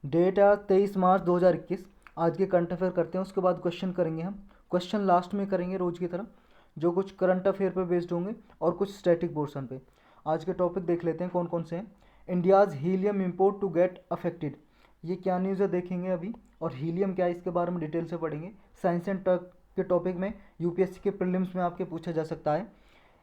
Date है 23 मार्च 2021। आज के करंट अफेयर करते हैं, उसके बाद क्वेश्चन करेंगे हम। क्वेश्चन लास्ट में करेंगे रोज की तरह, जो कुछ करंट अफेयर पे बेस्ड होंगे और कुछ स्टैटिक पोर्शन पे। आज के टॉपिक देख लेते हैं कौन कौन से हैं। India's helium import to get affected, ये क्या न्यूज़ है देखेंगे अभी। और हीलियम क्या है इसके बारे में डिटेल से पढ़ेंगे। साइंस एंड टेक के टॉपिक में यूपीएससी के प्रीलिम्स में आपके पूछा जा सकता है।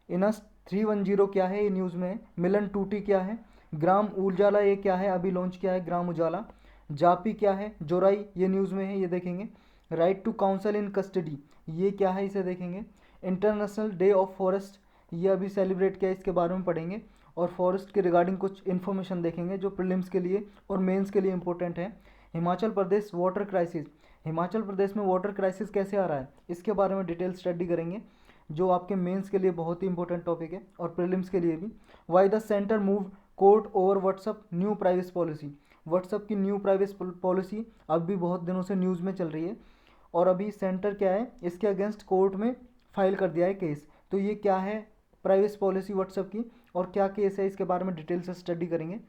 इनस 310 क्या है, ये न्यूज़ में है। मिलन 2T क्या है। ग्राम उजाला ये क्या है, अभी लॉन्च किया है ग्राम उजाला। जापी क्या है, जोराई ये न्यूज़ में है, ये देखेंगे। Right to counsel in custody ये क्या है, इसे देखेंगे। इंटरनेशनल डे ऑफ फॉरेस्ट ये अभी सेलिब्रेट किया है, इसके बारे में पढ़ेंगे। और फॉरेस्ट के रिगार्डिंग कुछ इन्फॉर्मेशन देखेंगे जो प्रीलिम्स के लिए और मेंस के लिए इंपॉर्टेंट है। हिमाचल प्रदेश वाटर क्राइसिस, हिमाचल प्रदेश में वाटर क्राइसिस कैसे आ रहा है इसके बारे में डिटेल स्टडी करेंगे, जो आपके मेंस के लिए बहुत ही इंपॉर्टेंट टॉपिक है और प्रीलिम्स के लिए भी। Why the centre move court over WhatsApp new privacy policy, WhatsApp की न्यू प्राइवेसी पॉलिसी अब भी बहुत दिनों से न्यूज़ में चल रही है और अभी सेंटर क्या है इसके अगेंस्ट कोर्ट में फाइल कर दिया है केस। तो ये क्या है प्राइवेसी पॉलिसी व्हाट्सअप की और क्या केस है इसके बारे में डिटेल से स्टडी करेंगे।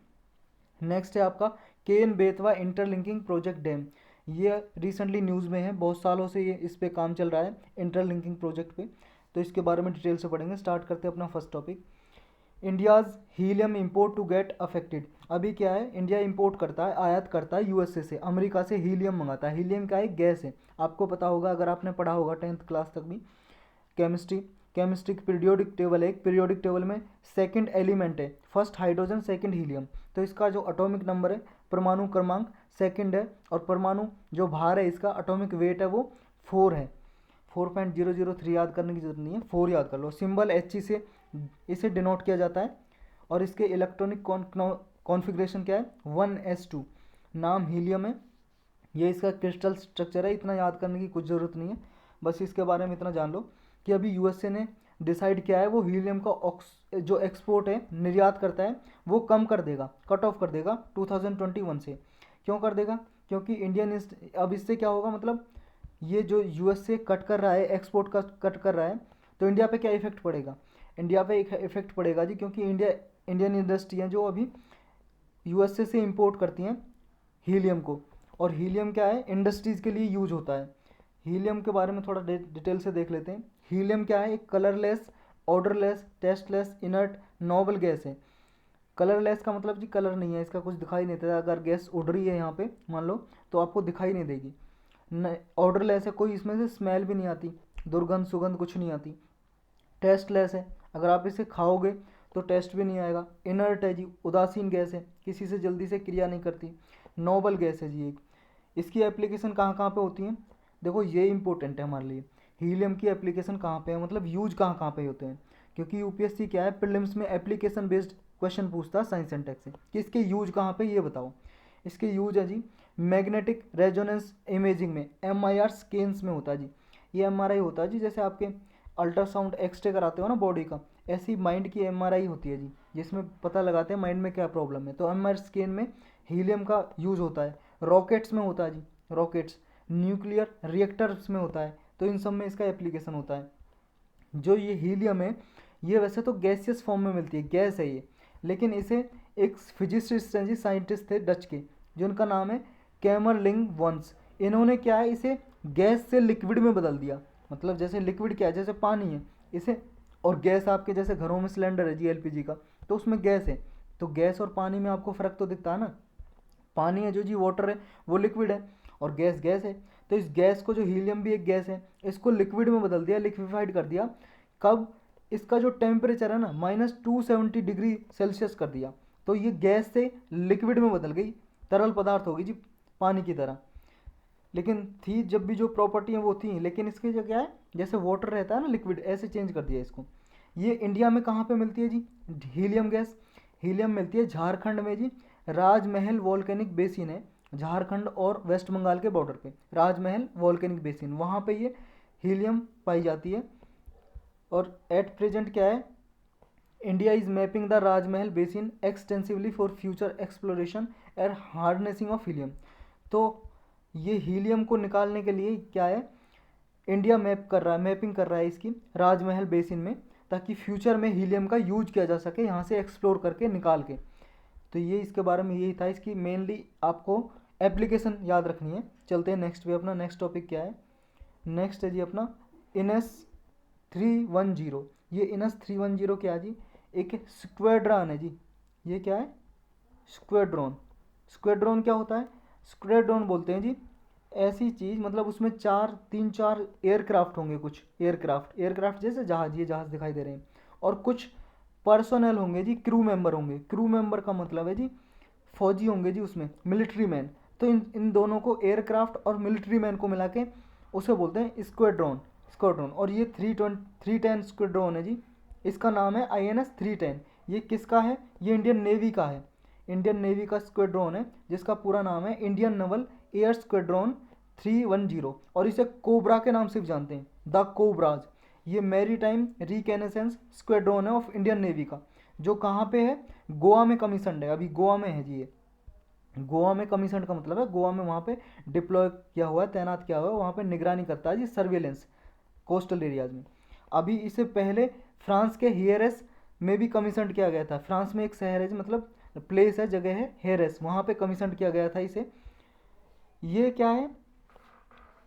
नेक्स्ट है आपका Ken Betwa interlinking project dam, ये रिसेंटली न्यूज़ में है, बहुत सालों से ये इस पे काम चल रहा है इंटरलिंकिंग प्रोजेक्ट पे। तो इसके बारे में डिटेल से पढ़ेंगे। स्टार्ट करते हैं अपना first topic. India's helium import to get affected, अभी क्या है इंडिया इंपोर्ट करता है, आयात करता है यूएसए से, अमेरिका से हीलियम मंगाता है। हीलियम क्या है, गैस है। आपको पता होगा अगर आपने पढ़ा होगा 10th क्लास तक भी केमिस्ट्री, केमिस्ट्री की पीरियोडिक टेबल है, एक पीरियोडिक टेबल में सेकंड एलिमेंट है, फर्स्ट हाइड्रोजन सेकंड हीलियम। तो इसका जो एटॉमिक नंबर है परमाणु क्रमांक सेकंड है और परमाणु जो भार है इसका एटॉमिक वेट है वो 4 है। 4.003 याद करने की जरूरत नहीं है, 4 याद कर लो। सिंबल He से इसे डिनोट किया जाता है और इसके इलेक्ट्रॉनिक कॉन्फ़िगरेशन क्या है 1s2। नाम हीलियम है, ये इसका क्रिस्टल स्ट्रक्चर है, इतना याद करने की कुछ ज़रूरत नहीं है, बस इसके बारे में इतना जान लो कि अभी यूएसए ने डिसाइड किया है वो हीलियम का जो एक्सपोर्ट है निर्यात करता है वो कम कर देगा, कट ऑफ कर देगा 2021 से। क्यों कर देगा, क्योंकि इंडियन अब इससे क्या होगा, मतलब ये जो यूएसए कट कर रहा है एक्सपोर्ट का कट कर रहा है तो इंडिया पे क्या इफेक्ट पड़ेगा, इंडिया पे एक इफेक्ट पड़ेगा जी, क्योंकि इंडियन इंडस्ट्री हैं जो अभी यूएसए से इंपोर्ट करती हैं हीलियम को। और हीलियम क्या है इंडस्ट्रीज़ के लिए यूज होता है। हीलियम के बारे में थोड़ा डिटेल से देख लेते हैं। हीलियम क्या है, एक colourless, odourless, tasteless, inert, noble gas है। कलरलेस का मतलब जी कलर नहीं है, इसका कुछ दिखाई नहीं देता। अगर गैस उड़ रही है यहाँ पे मान लो तो आपको दिखाई नहीं देगी। ऑर्डरलेस है, कोई इसमें से स्मेल भी नहीं आती, दुर्गंध सुगंध कुछ नहीं आती। टेस्टलेस है, अगर आप इसे खाओगे तो टेस्ट भी नहीं आएगा। इनर्ट है जी, उदासीन गैस है, किसी से जल्दी से क्रिया नहीं करती। नोबल गैस है जी एक। इसकी एप्लीकेशन कहाँ कहाँ पे होती हैं, देखो ये इंपॉर्टेंट है हमारे लिए। हीलियम की एप्लीकेशन कहाँ पे है, मतलब यूज कहाँ कहाँ पे होते हैं, क्योंकि यूपीएससी क्या है प्रीलिम्स में एप्लीकेशन बेस्ड क्वेश्चन पूछता है साइंस एंड टेक से कि इसके यूज कहाँ पे ये बताओ। इसके यूज है जी मैग्नेटिक रेजोनेंस इमेजिंग में, MIR स्कैन्स में होता है जी। ये MRI होता है जी, जैसे आपके अल्ट्रासाउंड एक्सरे कराते हो ना बॉडी का, ऐसी माइंड की MRI होती है जी, जिसमें पता लगाते हैं माइंड में क्या प्रॉब्लम है। तो MR स्कैन में हीलियम का यूज होता है। रॉकेट्स में होता है जी, रॉकेट्स, न्यूक्लियर रिएक्टर्स में होता है, तो इन सब में इसका एप्लीकेशन होता है। जो ये हीलियम है ये वैसे तो गैसियस फॉर्म में मिलती है, गैस है ये, लेकिन इसे एक फिजिसिस्ट हैं जी, साइंटिस्ट थे डच के, जिनका नाम है कैमरलिंग वंस। इन्होंने क्या है इसे गैस से लिक्विड में बदल दिया। मतलब जैसे लिक्विड क्या है, जैसे पानी है इसे, और गैस आपके जैसे घरों में सिलेंडर है जी LPG का, तो उसमें गैस है। तो गैस और पानी में आपको फ़र्क तो दिखता है ना, पानी है जो जी वाटर है वो लिक्विड है और गैस गैस है। तो इस गैस को, जो हीलियम भी एक गैस है, इसको लिक्विड में बदल दिया, लिक्विफाइड कर दिया। कब, इसका जो टेम्परेचर है ना -270 डिग्री सेल्सियस कर दिया, तो ये गैस से लिक्विड में बदल गई, तरल पदार्थ होगी जी पानी की तरह। लेकिन थी जब भी जो प्रॉपर्टी है वो थी, लेकिन इसकी जो क्या है जैसे वाटर रहता है ना लिक्विड, ऐसे चेंज कर दिया इसको। ये इंडिया में कहाँ पे मिलती है जी हीलियम गैस, हीलियम मिलती है झारखंड में जी। राजमहल वॉल्केनिक बेसिन है, झारखंड और वेस्ट बंगाल के बॉर्डर पे राजमहल वॉल्केनिक बेसिन, वहाँ पे ये हीलियम पाई जाती है। और एट प्रेजेंट क्या है, India is mapping the Rajmahal basin extensively for future exploration and harnessing of helium. तो ये हीलियम को निकालने के लिए क्या है, इंडिया मैप कर रहा है, मैपिंग कर रहा है इसकी राजमहल बेसिन में, ताकि फ्यूचर में हीलियम का यूज किया जा सके यहाँ से एक्सप्लोर करके निकाल के। तो ये इसके बारे में यही था, इसकी मेनली आपको एप्लीकेशन याद रखनी है। चलते हैं नेक्स्ट पे, अपना नेक्स्ट टॉपिक क्या है, नेक्स्ट है जी अपना इनएस 310। ये इनएस 310 क्या है जी, एक स्क्वाड्रॉन है जी। ये क्या है, स्क्वाड्रॉन। स्क्वाड्रॉन क्या होता है, स्क्वाड्रॉन बोलते हैं जी ऐसी चीज़, मतलब उसमें तीन चार एयरक्राफ्ट होंगे, कुछ एयरक्राफ्ट जैसे जहाज, ये जहाज दिखाई दे रहे हैं, और कुछ पर्सनल होंगे जी, क्रू मेंबर होंगे। क्रू मेंबर का मतलब है जी फौजी होंगे जी उसमें, मिलिट्री मैन। तो इन दोनों को, एयरक्राफ्ट और मिलिट्री मैन को मिला के उसे बोलते हैं स्क्वाड्रॉन। और ये 310 स्क्वाड्रॉन है जी, इसका नाम है INS 310। ये किसका है, ये इंडियन नेवी का है। इंडियन नेवी का स्क्वाड्रॉन है जिसका पूरा नाम है इंडियन नवल एयर स्क्वाड्रॉन 310, और इसे कोबरा के नाम से भी जानते हैं, द कोबराज। ये मैरी टाइम रिकनेसेंस स्क्वाड्रॉन है ऑफ इंडियन नेवी का, जो कहाँ पे है, गोवा में कमीशनड है, अभी गोवा में है जी। ये गोवा में कमीशन का मतलब है गोवा में वहाँ पे डिप्लॉय किया हुआ है, तैनात किया हुआ है, वहाँ पे निगरानी करता है जी, सर्वेलेंस कोस्टल एरियाज में। अभी इससे पहले फ्रांस के हियरेस में भी कमीशन किया गया था। फ्रांस में एक शहर है, मतलब प्लेस है, जगह है हेरेस, वहाँ पे कमीशन किया गया था इसे। ये क्या है,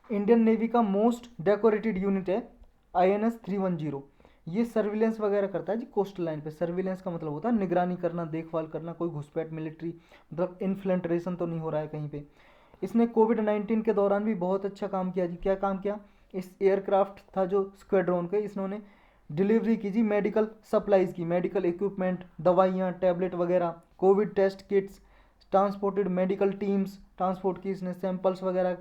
इंडियन नेवी का मोस्ट डेकोरेटेड यूनिट है INS 310। ये सर्विलेंस वगैरह करता है जी कोस्टल लाइन पे। सर्विलेंस का मतलब होता है निगरानी करना, देखभाल करना, कोई घुसपैठ मिलिट्री मतलब इन्फ्लेंट्रेशन तो नहीं हो रहा है कहीं पे। इसने कोविड-19 के दौरान भी बहुत अच्छा काम किया जी। क्या काम किया, इस एयरक्राफ्ट था जो स्क्वाड्रॉन के, इन्होंने डिलीवरी की जी मेडिकल सप्लाईज़ की, मेडिकल इक्विपमेंट, दवाइयाँ, टैबलेट वगैरह, covid test kits, transported medical teams transport की इसने, सैंपल्स वगैरह,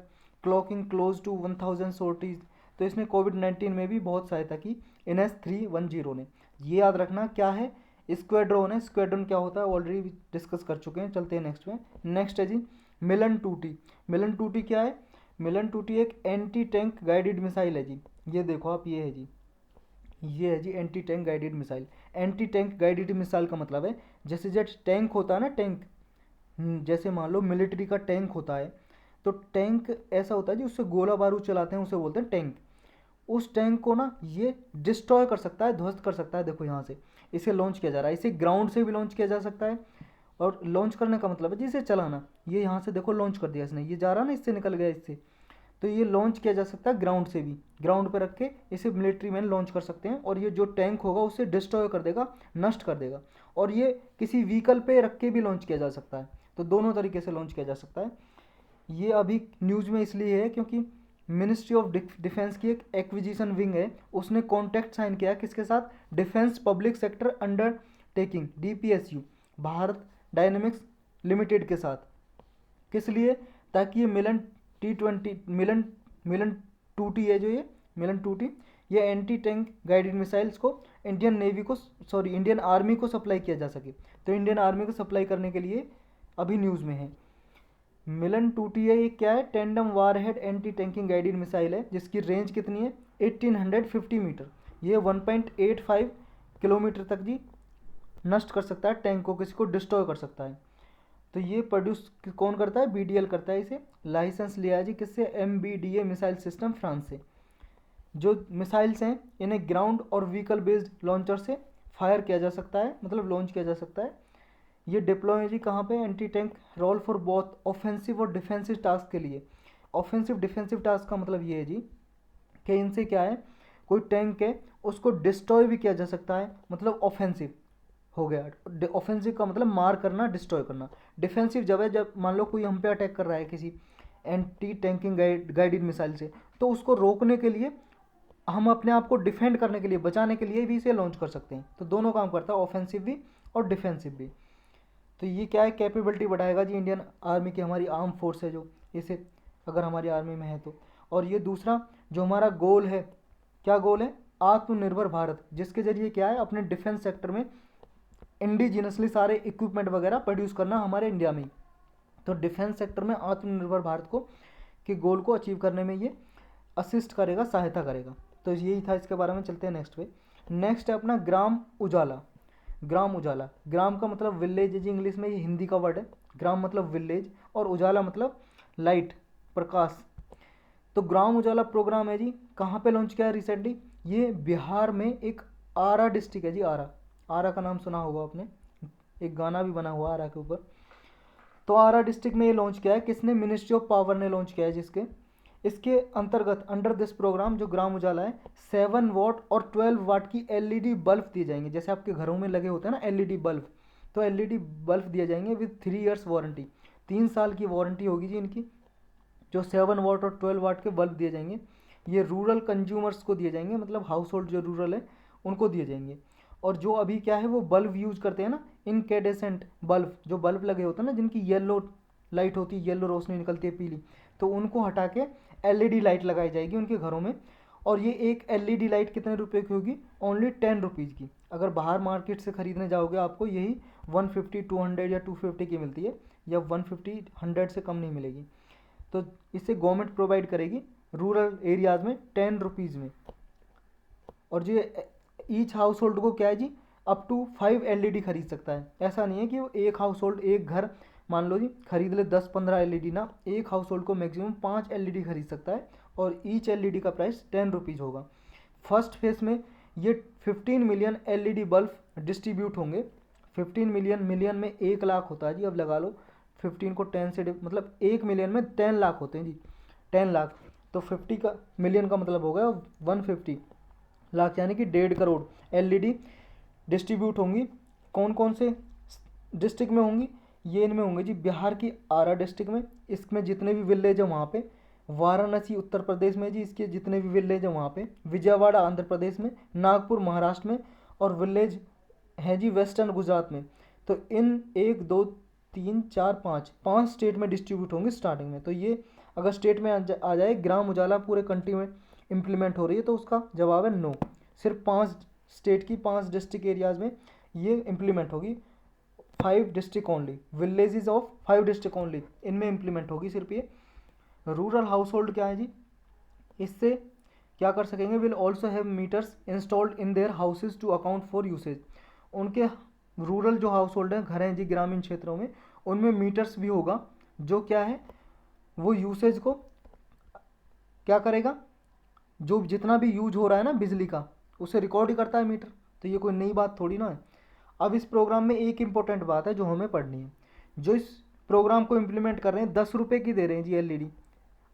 क्लॉकिंग क्लोज टू 1000 सोर्टीज। तो इसने कोविड-19 में भी बहुत सहायता की INS 310 ने। ये याद रखना क्या है, स्क्वाड्रॉन है। स्क्वाड्रॉन क्या होता है ऑलरेडी डिस्कस कर चुके हैं। चलते हैं नेक्स्ट में। नेक्स्ट है जी मिलन 2T। मिलन 2T क्या है, मिलन 2T एक एंटी टैंक गाइडेड मिसाइल है जी। ये देखो आप, ये है जी, ये है जी anti tank guided missile. Anti tank guided missile का मतलब है, जैसे जब टैंक होता है ना, टैंक, जैसे मान लो मिलिट्री का टैंक होता है, तो टैंक ऐसा होता है जी, उससे गोला बारूद चलाते हैं, उसे बोलते हैं टैंक। उस टैंक को ना ये डिस्ट्रॉय कर सकता है, ध्वस्त कर सकता है। देखो यहाँ से इसे लॉन्च किया जा रहा है, इसे ग्राउंड से भी लॉन्च किया जा सकता है, और लॉन्च करने का मतलब है जिसे चलाना। ये यहाँ से देखो लॉन्च कर दिया इसने, ये जा रहा ना, इससे निकल गया इससे, तो ये लॉन्च किया जा सकता है ग्राउंड से भी। ग्राउंड पर रख के इसे मिलिट्री मैन लॉन्च कर सकते हैं, और ये जो टैंक होगा उसे डिस्ट्रॉय कर देगा, नष्ट कर देगा। और ये किसी व्हीकल पे रख के भी लॉन्च किया जा सकता है, तो दोनों तरीके से लॉन्च किया जा सकता है। ये अभी न्यूज़ में इसलिए है क्योंकि मिनिस्ट्री ऑफ डिफेंस की एक एक्विजिशन विंग है, उसने कॉन्ट्रैक्ट साइन किया किसके साथ, defence public sector undertaking DPSU, Bharat dynamics limited के साथ। किस लिए, ताकि ये मिलन 2T है जो, ये मिलन 2T, ये एंटी टैंक गाइडेड मिसाइल्स को इंडियन नेवी को, सॉरी इंडियन आर्मी को सप्लाई किया जा सके। तो इंडियन आर्मी को सप्लाई करने के लिए अभी न्यूज़ में है। मिलन 2T है, ये क्या है, tandem warhead anti tanking guided missile है, जिसकी रेंज कितनी है 1850 मीटर। ये 1.85 किलोमीटर तक जी नष्ट कर सकता है टैंक को, किसी को डिस्ट्रॉय कर सकता है। तो ये प्रोड्यूस कौन करता है, BDL करता है। इसे लाइसेंस लिया है जी किससे, MBDA मिसाइल सिस्टम फ्रांस से। जो मिसाइल्स हैं इन्हें ग्राउंड और व्हीकल बेस्ड लॉन्चर से फायर किया जा सकता है, मतलब लॉन्च किया जा सकता है। ये डिप्लॉय है जी कहाँ पे, anti tank role for both offensive और डिफेंसिव टास्क के लिए। ऑफेंसिव डिफेंसिव टास्क का मतलब ये है जी कि इनसे क्या है, कोई टैंक है उसको डिस्ट्रॉय भी किया जा सकता है, मतलब ऑफेंसिव हो गया। ऑफेंसिव का मतलब मार करना, डिस्ट्रॉय करना। डिफेंसिव जब है, जब मान लो कोई हम पे अटैक कर रहा है किसी एंटी टैंकिंग गाइडेड मिसाइल से, तो उसको रोकने के लिए, हम अपने आप को डिफेंड करने के लिए, बचाने के लिए भी इसे लॉन्च कर सकते हैं। तो दोनों काम करता है, ऑफेंसिव भी और डिफेंसिव भी। तो ये क्या है, कैपेबिलिटी बढ़ाएगा जी इंडियन आर्मी की, हमारी आर्म फोर्स है जो, इसे अगर हमारी आर्मी में है तो। और ये दूसरा जो हमारा गोल है, क्या गोल है, आत्मनिर्भर भारत, जिसके जरिए क्या है, अपने डिफेंस सेक्टर में इंडिजिनसली सारे इक्विपमेंट वगैरह प्रोड्यूस करना हमारे इंडिया में। तो डिफेंस सेक्टर में आत्मनिर्भर भारत को के गोल को अचीव करने में ये असिस्ट करेगा, सहायता करेगा। तो यही था इसके बारे में। चलते हैं नेक्स्ट पे। नेक्स्ट है अपना ग्राम उजाला। ग्राम उजाला, ग्राम का मतलब विलेज है जी इंग्लिश में, ये हिंदी का वर्ड है। ग्राम मतलब विलेज, और उजाला मतलब लाइट, प्रकाश। तो ग्राम उजाला प्रोग्राम है जी, कहाँ पे लॉन्च किया है रिसेंटली, ये बिहार में एक आरा डिस्ट्रिक्ट है जी, आरा। आरा का नाम सुना होगा आपने, एक गाना भी बना हुआ आरा के ऊपर। तो आरा डिस्ट्रिक्ट में ये लॉन्च किया है किसने, मिनिस्ट्री ऑफ पावर ने लॉन्च किया है, जिसके इसके अंतर्गत अंडर दिस प्रोग्राम जो ग्राम उजाला है 7 वॉट और 12 वाट की एलईडी बल्ब दिए जाएंगे। जैसे आपके घरों में लगे होते हैं ना एलईडी बल्ब, तो एलईडी बल्ब दिए जाएंगे विद 3 ईयर्स वारंटी, 3 साल की वारंटी होगी जी इनकी। जो 7 वाट और 12 वाट के बल्ब दिए जाएंगे ये रूरल कंज्यूमर्स को दिए जाएंगे, मतलब हाउस होल्ड जो रूरल है उनको दिए जाएंगे। और जो अभी क्या है वो बल्ब यूज करते हैं ना, इनकेडेसेंट बल्ब, जो बल्ब लगे होते हैं ना जिनकी येलो लाइट होती है, येलो रोशनी निकलती है पीली, तो उनको हटा के एलईडी लाइट लगाई जाएगी उनके घरों में। और ये एक एलईडी लाइट कितने रुपए की होगी, ओनली 10 रुपीज़ की। अगर बाहर मार्केट से ख़रीदने जाओगे आपको यही 150 200 या 250 की मिलती है, या 150 100 से कम नहीं मिलेगी। तो इसे गवर्नमेंट प्रोवाइड करेगी रूरल एरियाज़ में 10 रुपीज़ में। और जो ईच हाउस होल्ड को क्या है जी, अप टू 5 एलईडी खरीद सकता है। ऐसा नहीं है कि वो एक हाउस होल्ड, एक घर मान लो जी खरीद ले 10-15 एलईडी ना, एक हाउस होल्ड को मैक्सिमम 5 एलईडी खरीद सकता है और ईच एलईडी का प्राइस 10 रुपीज़ होगा। फर्स्ट फेज में ये 15 मिलियन एलईडी बल्ब डिस्ट्रीब्यूट होंगे। 15 मिलियन, मिलियन में 1 लाख होता है जी, अब लगा लो 15 को 10 से मतलब 1 मिलियन में 10 लाख होते हैं जी, 10 लाख। तो 50 का मिलियन का मतलब हो गया 150 लाख, यानी कि 1.5 करोड़ एलईडी डिस्ट्रीब्यूट होंगी। कौन कौन से डिस्ट्रिक्ट में होंगी, ये इनमें होंगे जी बिहार की आरा डिस्ट्रिक्ट में, इसमें जितने भी विलेज है वहाँ पे, वाराणसी उत्तर प्रदेश में जी इसके जितने भी विलेज है वहाँ पे, विजयवाड़ा आंध्र प्रदेश में, नागपुर महाराष्ट्र में, और विलेज है जी वेस्टर्न गुजरात में। तो इन 1 2 3 4 5 स्टेट में डिस्ट्रीब्यूट होंगे स्टार्टिंग में। तो ये अगर स्टेट में आ जाए ग्राम उजाला पूरे कंट्री में इम्प्लीमेंट हो रही है, तो उसका जवाब है नो। सिर्फ 5 स्टेट की 5 डिस्ट्रिक्ट एरियाज में ये इम्प्लीमेंट होगी, 5 district only, villages of 5 district only, इनमें इम्प्लीमेंट होगी सिर्फ ये। रूरल हाउस होल्ड क्या है जी, इससे क्या कर सकेंगे, will also have meters installed in their houses to account for usage. उनके रूरल जो हाउस होल्ड हैं, घर हैं जी ग्रामीण क्षेत्रों में, उनमें मीटर्स भी होगा जो क्या है वो यूसेज को क्या करेगा, जो जितना भी यूज हो रहा है ना बिजली का उसे रिकॉर्ड ही करता है मीटर। तो ये कोई नई बात थोड़ी ना है। अब इस प्रोग्राम में एक इम्पोर्टेंट बात है जो हमें पढ़नी है, जो इस प्रोग्राम को इम्प्लीमेंट कर रहे हैं 10 रुपये की दे रहे हैं जी एलईडी।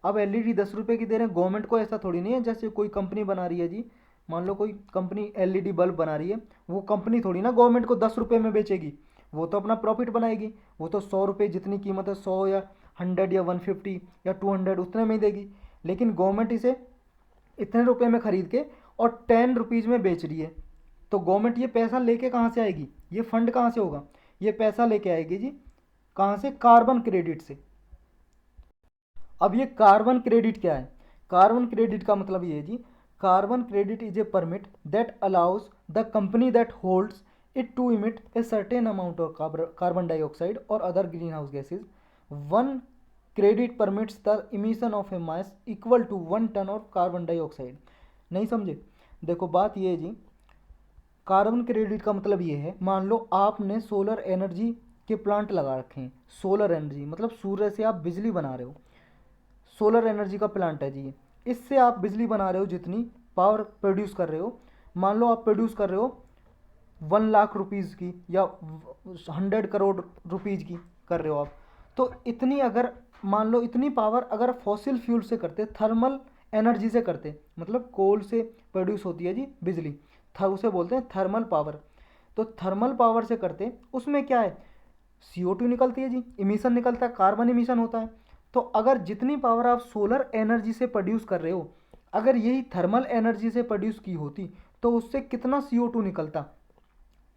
अब एलईडी 10 रुपये की दे रहे हैं, गवर्नमेंट को ऐसा थोड़ी नहीं है जैसे कोई कंपनी बना रही है जी, मान लो कोई कंपनी एलईडी बल्ब बना रही है, वो कंपनी थोड़ी ना गवर्नमेंट को 10 रुपये में बेचेगी, वो तो अपना प्रॉफिट बनाएगी, वो तो 100 रुपये जितनी कीमत है 100 या 100 या 150 या 200 उतने में ही देगी। लेकिन गवर्नमेंट इसे इतने रुपए में खरीद के और 10 रुपीज़ में बेच रही है, तो गवर्नमेंट ये पैसा लेके कहाँ से आएगी, ये फंड कहाँ से होगा, ये पैसा लेके आएगी जी कहाँ से, कार्बन क्रेडिट से। अब ये कार्बन क्रेडिट क्या है, कार्बन क्रेडिट का मतलब ये है जी, carbon credit is a permit that allows the company that holds it to emit a certain amount of carbon dioxide और other greenhouse gases. One credit permits the emission of a mass equal to 1 ton of carbon dioxide. नहीं समझे, देखो बात ये है जी, carbon credit का मतलब ये है, मान लो आपने सोलर एनर्जी के प्लांट लगा रखे हैं, सोलर एनर्जी मतलब सूर्य से आप बिजली बना रहे हो, सोलर एनर्जी का प्लांट है जी, इससे आप बिजली बना रहे हो, जितनी पावर प्रोड्यूस कर रहे हो, मान लो आप प्रोड्यूस कर रहे हो 1 लाख रुपीज़ की या 100 करोड़ रुपीज़ की कर रहे हो आप, तो इतनी अगर मान लो इतनी पावर अगर फॉसिल फ्यूल से करते, थर्मल एनर्जी से करते, मतलब कोल से प्रोड्यूस होती है जी बिजली, उसे बोलते हैं थर्मल पावर, तो थर्मल पावर से करते उसमें क्या है CO2 निकलती है जी, इमिशन निकलता है, कार्बन इमिशन होता है। तो अगर जितनी पावर आप सोलर एनर्जी से प्रोड्यूस कर रहे हो, अगर यही थर्मल एनर्जी से प्रोड्यूस की होती तो उससे कितना CO2 निकलता,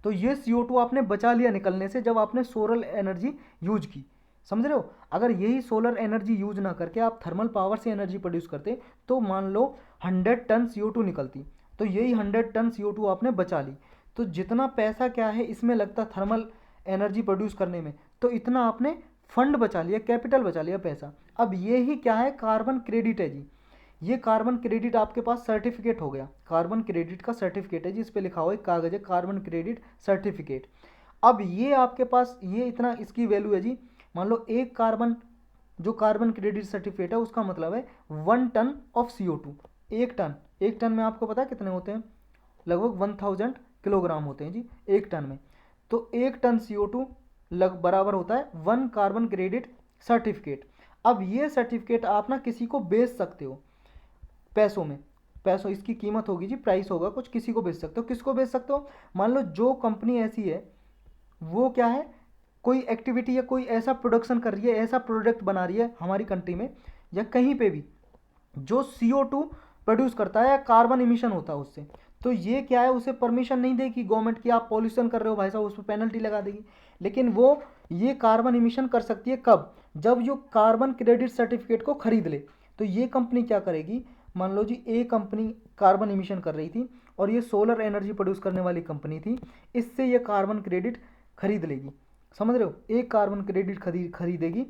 तो ये CO2 आपने बचा लिया निकलने से जब आपने सोलर एनर्जी यूज की, समझ रहे हो। अगर यही सोलर एनर्जी यूज ना करके आप थर्मल पावर से एनर्जी प्रोड्यूस करते तो मान लो 100 टन CO2 निकलती, तो यही 100 टन CO2 आपने बचा ली। तो जितना पैसा क्या है इसमें लगता थर्मल एनर्जी प्रोड्यूस करने में, तो इतना आपने फंड बचा लिया, कैपिटल बचा लिया, पैसा। अब ये ही क्या है, कार्बन क्रेडिट है जी। ये कार्बन क्रेडिट आपके पास सर्टिफिकेट हो गया, कार्बन क्रेडिट का सर्टिफिकेट है जी, इस पे लिखा हुआ है कागज है कार्बन क्रेडिट सर्टिफिकेट। अब ये आपके पास ये इतना इसकी वैल्यू है जी, मान लो एक कार्बन जो कार्बन क्रेडिट सर्टिफिकेट है उसका मतलब है 1 टन ऑफ CO2। एक टन में आपको पता है कितने होते हैं, लगभग 1000 किलोग्राम होते हैं जी एक टन में। तो 1 टन CO2 लग बराबर होता है 1 कार्बन क्रेडिट सर्टिफिकेट। अब ये सर्टिफिकेट आप ना किसी को बेच सकते हो पैसों में, पैसों इसकी कीमत होगी जी, प्राइस होगा कुछ, किसी को बेच सकते हो। किसको बेच सकते हो? मान लो जो कंपनी ऐसी है वो क्या है, कोई एक्टिविटी या कोई ऐसा प्रोडक्शन कर रही है, ऐसा प्रोडक्ट बना रही है हमारी कंट्री में या कहीं पे भी, जो CO2 प्रोड्यूस करता है या कार्बन इमिशन होता है उससे, तो ये क्या है, उसे परमिशन नहीं देगी गवर्नमेंट की, आप पॉल्यूशन कर रहे हो भाई साहब, उस पर पेनल्टी लगा देगी। लेकिन वो ये कार्बन इमिशन कर सकती है कब? जब जो कार्बन क्रेडिट सर्टिफिकेट को खरीद ले। तो ये कंपनी क्या करेगी, मान लो जी ए कंपनी कार्बन इमिशन कर रही थी और ये सोलर एनर्जी प्रोड्यूस करने वाली कंपनी थी, इससे ये कार्बन क्रेडिट खरीद लेगी, समझ रहे हो, एक कार्बन क्रेडिट खरीदेगी,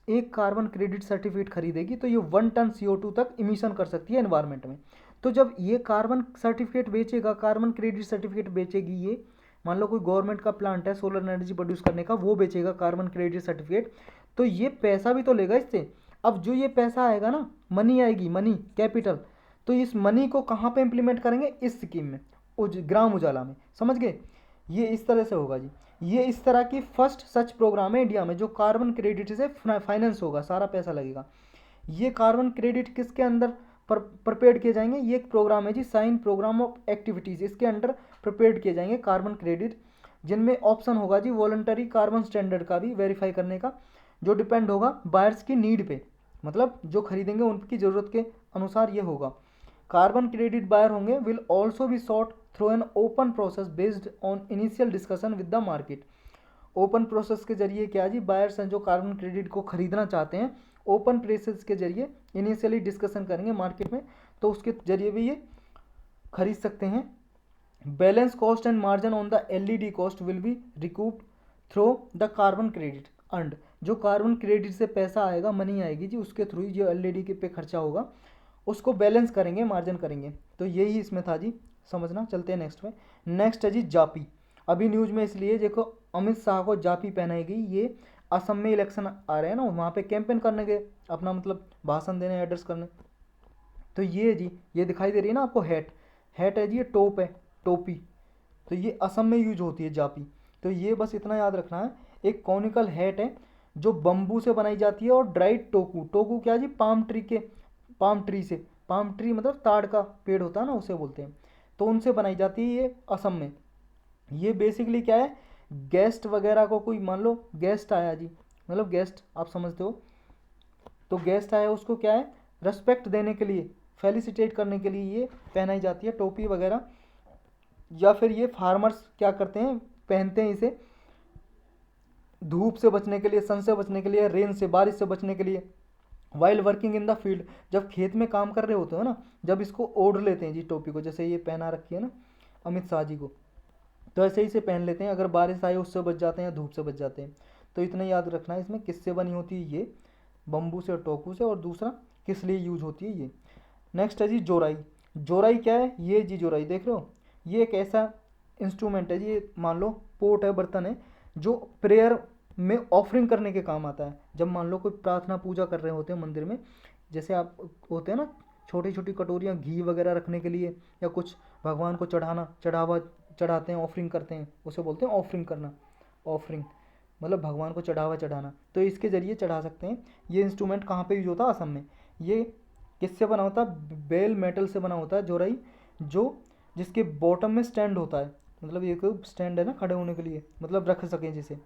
एक कार्बन क्रेडिट सर्टिफिकेट खरीदेगी, तो ये 1 टन CO2 तक इमिशन कर सकती है एनवायरनमेंट में। तो जब ये कार्बन सर्टिफिकेट बेचेगा, कार्बन क्रेडिट सर्टिफिकेट बेचेगी ये, मान लो कोई गवर्नमेंट का प्लांट है सोलर एनर्जी प्रोड्यूस करने का, वो बेचेगा कार्बन क्रेडिट सर्टिफिकेट, तो ये पैसा भी तो लेगा इससे। अब जो ये पैसा आएगा ना, मनी आएगी, मनी कैपिटल, तो इस मनी को कहाँ पे इम्प्लीमेंट करेंगे? इस स्कीम में, ग्राम उजाला में, समझ गए। ये इस तरह से होगा जी। ये इस तरह की फर्स्ट सच प्रोग्राम है इंडिया में जो कार्बन क्रेडिट से फाइनेंस होगा, सारा पैसा लगेगा। ये कार्बन क्रेडिट किसके अंदर प्रिपेयर किए जाएंगे? ये एक प्रोग्राम है जी, साइन प्रोग्राम ऑफ एक्टिविटीज़, इसके अंडर प्रिपेयर किए जाएंगे कार्बन क्रेडिट, जिनमें ऑप्शन होगा जी वॉलंटरी कार्बन स्टैंडर्ड का भी वेरीफाई करने का, जो डिपेंड होगा बायर्स की नीड पे, मतलब जो खरीदेंगे उनकी ज़रूरत के अनुसार ये होगा। कार्बन क्रेडिट बायर होंगे will also be sought through an open process based on initial discussion with the market. Open process के जरिए क्या जी, बायर्स हैं जो कार्बन क्रेडिट को खरीदना चाहते हैं, ओपन प्रोसेस के जरिए इनिशियली डिस्कशन करेंगे मार्केट में, तो उसके जरिए भी ये खरीद सकते हैं। Balance cost and margin on the LED cost will be recouped through the carbon credit earned. जो कार्बन क्रेडिट से पैसा आएगा, मनी आएगी जी, उसके थ्रू ही जो LED के पे खर्चा होगा उसको बैलेंस करेंगे, मार्जिन करेंगे। तो यही इसमें था जी, समझना। चलते हैं नेक्स्ट में। नेक्स्ट है जी जापी। अभी न्यूज़ में इसलिए देखो, अमित शाह को जापी पहनाई गई, ये असम में इलेक्शन आ रहे हैं ना, वहाँ पे कैंपेन करने गए, अपना मतलब भाषण देने, एड्रेस करने। तो ये जी, ये दिखाई दे रही है ना आपको, हैट, हैट है जी, ये टोप है, टोपी, तो ये असम में यूज होती है जापी। तो ये बस इतना याद रखना है, एक कॉनिकल हैट है जो बम्बू से बनाई जाती है, और ड्राइड टोकू, टोकू क्या जी, पाम ट्री से, पाम ट्री मतलब ताड़ का पेड़ होता है ना, उसे बोलते हैं, तो उनसे बनाई जाती है ये असम में। ये बेसिकली क्या है, गेस्ट वगैरह को, कोई मान लो गेस्ट आया जी, मतलब गेस्ट आप समझते हो, तो गेस्ट आया उसको क्या है, रेस्पेक्ट देने के लिए, फेलिसिटेट करने के लिए ये पहनाई जाती है टोपी वगैरह। या फिर ये फार्मर्स क्या करते हैं, पहनते हैं इसे धूप से बचने के लिए, सन से बचने के लिए, रेन से, बारिश से बचने के लिए, while working in the field, जब खेत में काम कर रहे होते हो ना, जब इसको ओढ़ लेते हैं जी टोपी को, जैसे ये पहना रखी है ना अमित शाह जी को, तो ऐसे ही से पहन लेते हैं, अगर बारिश आए उससे बच जाते हैं, धूप से बच जाते हैं। तो इतना याद रखना है। इसमें किससे बनी होती है ये, बम्बू से और टोकू से, और दूसरा किस लिए यूज होती है ये। नेक्स्ट है जी जोराई। जोराई क्या है, ये जी जोराई देख रहे हो, ये एक ऐसा इंस्ट्रूमेंट है जी, ये मान लो पोट है, बर्तन है, जो प्रेयर में ऑफरिंग करने के काम आता है। जब मान लो कोई प्रार्थना पूजा कर रहे होते हैं मंदिर में, जैसे आप होते हैं ना छोटी छोटी कटोरियाँ घी वगैरह रखने के लिए, या कुछ भगवान को चढ़ावा चढ़ाते हैं, ऑफरिंग करते हैं, उसे बोलते हैं ऑफरिंग करना। ऑफरिंग मतलब भगवान को चढ़ावा चढ़ाना, तो इसके ज़रिए चढ़ा सकते हैं। ये इंस्ट्रूमेंट कहाँ पे यूज होता है, असम में। ये किससे बना होता है, बेल मेटल से बना होता है जोराई, जो जिसके बॉटम में स्टैंड होता है, मतलब ये कोई स्टैंड है ना खड़े होने के लिए, मतलब रख सकें जिसे।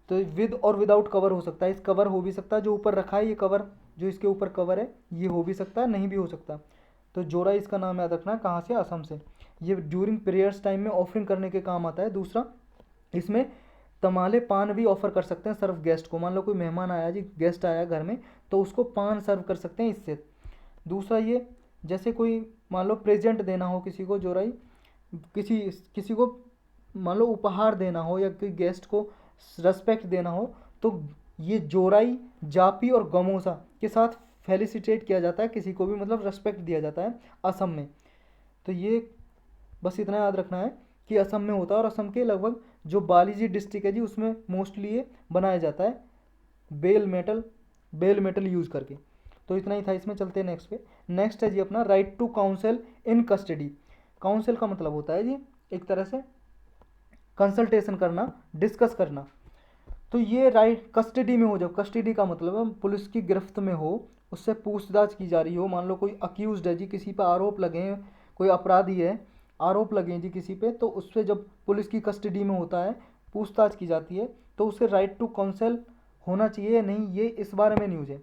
तो विद और विदाउट कवर हो सकता है, इस कवर हो भी सकता है, जो ऊपर रखा है ये कवर, जो इसके ऊपर कवर है ये हो भी सकता है, नहीं भी हो सकता। तो जोराई इसका नाम याद रखना है, कहाँ से, असम से। ये ड्यूरिंग प्रेयर्स टाइम में ऑफरिंग करने के काम आता है। दूसरा, इसमें तमाले पान भी ऑफर कर सकते हैं सर्व गेस्ट को, मान लो कोई मेहमान आया जी, गेस्ट आया घर में, तो उसको पान सर्व कर सकते हैं इससे। दूसरा ये, जैसे कोई मान लो प्रेजेंट देना हो किसी को, जोराई किसी किसी को मान लो उपहार देना हो, या कोई गेस्ट को रेस्पेक्ट देना हो, तो ये जोराई, जापी और गमोसा के साथ फेलिसिटेट किया जाता है किसी को भी, मतलब रेस्पेक्ट दिया जाता है असम में। तो ये बस इतना याद रखना है कि असम में होता है, और असम के लगभग जो बालीजी डिस्ट्रिक्ट है जी, उसमें मोस्टली ये बनाया जाता है बेल मेटल यूज़ करके। तो इतना ही था इसमें। चलते हैं नेक्स्ट पे। नेक्स्ट है जी अपना right to counsel in custody. Counsel का मतलब होता है जी एक तरह से कंसल्टेशन करना, डिस्कस करना। तो ये राइट कस्टडी में हो, जब कस्टडी का मतलब है पुलिस की गिरफ्त में हो, उससे पूछताछ की जा रही हो, मान लो कोई अक्यूज्ड है जी, किसी पर आरोप लगे हैं, कोई अपराधी है, आरोप लगे हैं जी किसी पे, तो उस पर जब पुलिस की कस्टडी में होता है, पूछताछ की जाती है, तो उसे राइट टू काउंसिल होना चाहिए या नहीं, ये इस बारे में न्यूज़ है।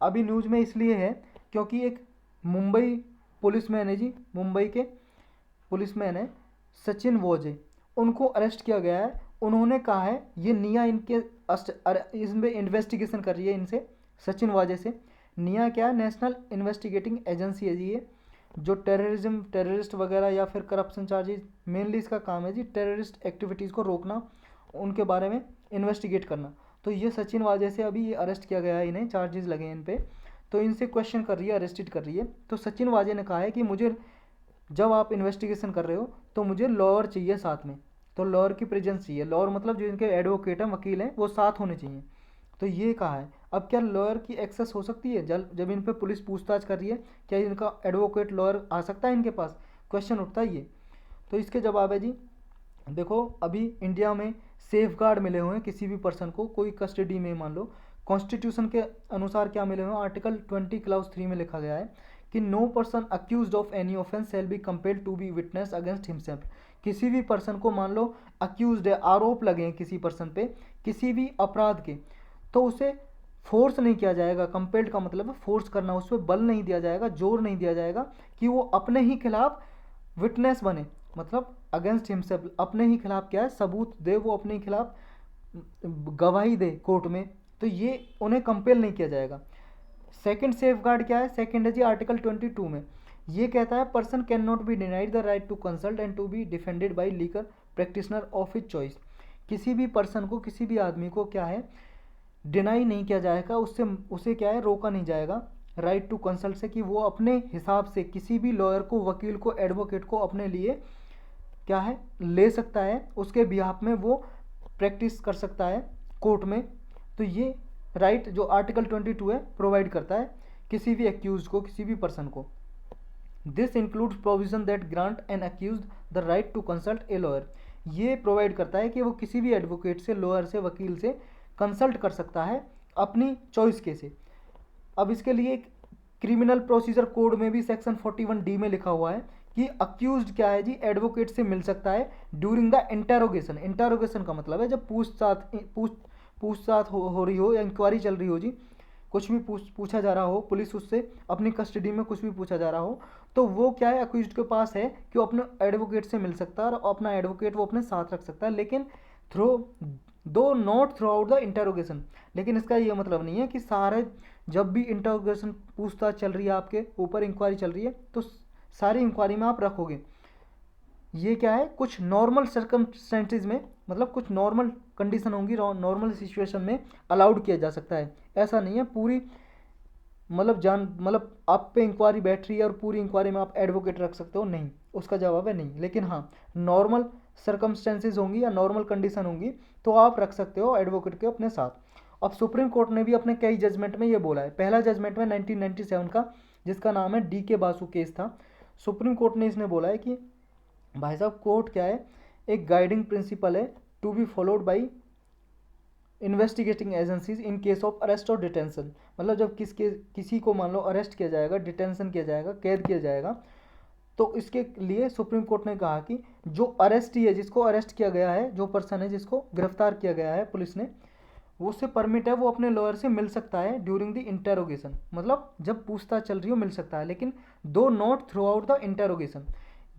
अभी न्यूज़ में इसलिए है क्योंकि एक मुंबई पुलिसमैन है जी, मुंबई के पुलिसमैन है सचिन वोजे, उनको अरेस्ट किया गया है। उन्होंने कहा है ये निया इनके इसमें इन्वेस्टिगेशन कर रही है इनसे, सचिन वाजे से। निया क्या है? नेशनल इन्वेस्टिगेटिंग एजेंसी है जी, ये जो टेररिज्म, टेररिस्ट वगैरह या फिर करप्शन चार्जेस, मेनली इसका काम है जी टेररिस्ट एक्टिविटीज़ को रोकना, उनके बारे में इन्वेस्टिगेट करना। तो ये सचिन वाजे से अभी ये अरेस्ट किया गया है, इन्हें चार्जेस लगे हैं इन पे, तो इनसे क्वेश्चन कर रही है, अरेस्टेड कर रही है। तो सचिन वाजे ने कहा है कि मुझे, जब आप इन्वेस्टिगेशन कर रहे हो तो मुझे लॉयर चाहिए साथ में, तो लॉयर की प्रेजेंस चाहिए। लॉयर मतलब जो इनके एडवोकेट हैं, वकील हैं, वो साथ होने चाहिए। तो ये कहा है। अब क्या लॉयर की एक्सेस हो सकती है जब इन पे पुलिस पूछताछ कर रही है? क्या इनका एडवोकेट लॉयर आ सकता है इनके पास? क्वेश्चन उठता है ये। तो इसके जवाब है जी, देखो अभी इंडिया में सेफ गार्ड मिले हुए हैं किसी भी पर्सन को, कोई कस्टडी में मान लो, कॉन्स्टिट्यूशन के अनुसार क्या मिले हुए हैं, आर्टिकल 20 क्लाउज 3 में लिखा गया है कि no person accused of any offence shall be compelled to be witness against himself. किसी भी पर्सन को मान लो अक्यूज्ड है, आरोप लगे हैं किसी पर्सन पे किसी भी अपराध के, तो उसे फोर्स नहीं किया जाएगा। कंपेल्ड का मतलब है फोर्स करना, उस पर बल नहीं दिया जाएगा, जोर नहीं दिया जाएगा कि वो अपने ही खिलाफ विटनेस बने, मतलब अगेंस्ट हिमसेल्फ, अपने ही खिलाफ क्या है, सबूत दे, वो अपने ही खिलाफ गवाही दे कोर्ट में, तो ये उन्हें कंपेल नहीं किया जाएगा। सेकंड सेफ गार्ड क्या है? सेकंड है जी आर्टिकल 22 में, ये कहता है person can not be denied the right to consult and to be defended by legal practitioner of his choice. किसी भी पर्सन को, किसी भी आदमी को क्या है, डिनाई नहीं किया जाएगा, उससे उसे क्या है, रोका नहीं जाएगा राइट टू कंसल्ट से, कि वो अपने हिसाब से किसी भी लॉयर को, वकील को, एडवोकेट को अपने लिए क्या है ले सकता है, उसके बिहाफ में वो प्रैक्टिस कर सकता है कोर्ट में। तो ये राइट जो आर्टिकल 22 है प्रोवाइड करता है किसी भी एक्यूज को, किसी भी पर्सन को। This includes provision that grant an accuse the right to consult a lawyer. ये प्रोवाइड करता है कि वो किसी भी एडवोकेट से, लॉयर से, वकील से कंसल्ट कर सकता है अपनी चॉइस के से। अब इसके लिए क्रिमिनल प्रोसीजर कोड में भी सेक्शन 41D में लिखा हुआ है कि अक्यूज्ड क्या है जी, एडवोकेट से मिल सकता है ड्यूरिंग द इंटेरोगेशन। इंटेरोगेशन का मतलब है जब पूछताछ हो रही हो या इंक्वायरी चल रही हो जी, कुछ भी पूछा जा रहा हो, पुलिस उससे अपनी कस्टडी में कुछ भी पूछा जा रहा हो, तो वो क्या है, अक्यूज्ड के पास है कि वो अपने एडवोकेट से मिल सकता है और अपना एडवोकेट वो अपने साथ रख सकता है, लेकिन थ्रू दो not through out the interrogation. लेकिन इसका ये मतलब नहीं है कि सारे, जब भी इंटेरोगेशन पूछताछ चल रही है, आपके ऊपर इंक्वायरी चल रही है, तो सारी इंक्वायरी में आप रखोगे। ये क्या है, कुछ नॉर्मल सर्कमस्टेंसेज में, मतलब कुछ नॉर्मल कंडीशन होंगी, नॉर्मल सिचुएशन में अलाउड किया जा सकता है। ऐसा नहीं है पूरी, मतलब आप पे इंक्वायरी बैठ रही है और पूरी इंक्वायरी में आप एडवोकेट रख सकते हो, नहीं। उसका जवाब है नहीं। लेकिन हाँ, नॉर्मल सर्कमस्टेंसेज होंगी या नॉर्मल कंडीशन होंगी तो आप रख सकते हो एडवोकेट के अपने साथ। अब सुप्रीम कोर्ट ने भी अपने कई जजमेंट में ये बोला है। पहला जजमेंट में 1997 का, जिसका नाम है DK बासु केस था, सुप्रीम कोर्ट ने इसने बोला है कि भाई साहब, कोर्ट क्या है, एक गाइडिंग प्रिंसिपल है to be followed by investigating agencies in case of arrest और डिटेंशन। मतलब जब किसी को मान लो अरेस्ट किया जाएगा, डिटेंशन किया जाएगा, कैद किया जाएगा, तो इसके लिए सुप्रीम कोर्ट ने कहा कि जो अरेस्टी है, जिसको अरेस्ट किया गया है, जो पर्सन है जिसको गिरफ्तार किया गया है पुलिस ने, वो उससे परमिट है, वो अपने लॉयर से मिल सकता है ड्यूरिंग द इंटेरोगेशन, मतलब जब पूछताछ चल रही हो मिल सकता है, लेकिन दो not through out the interrogation.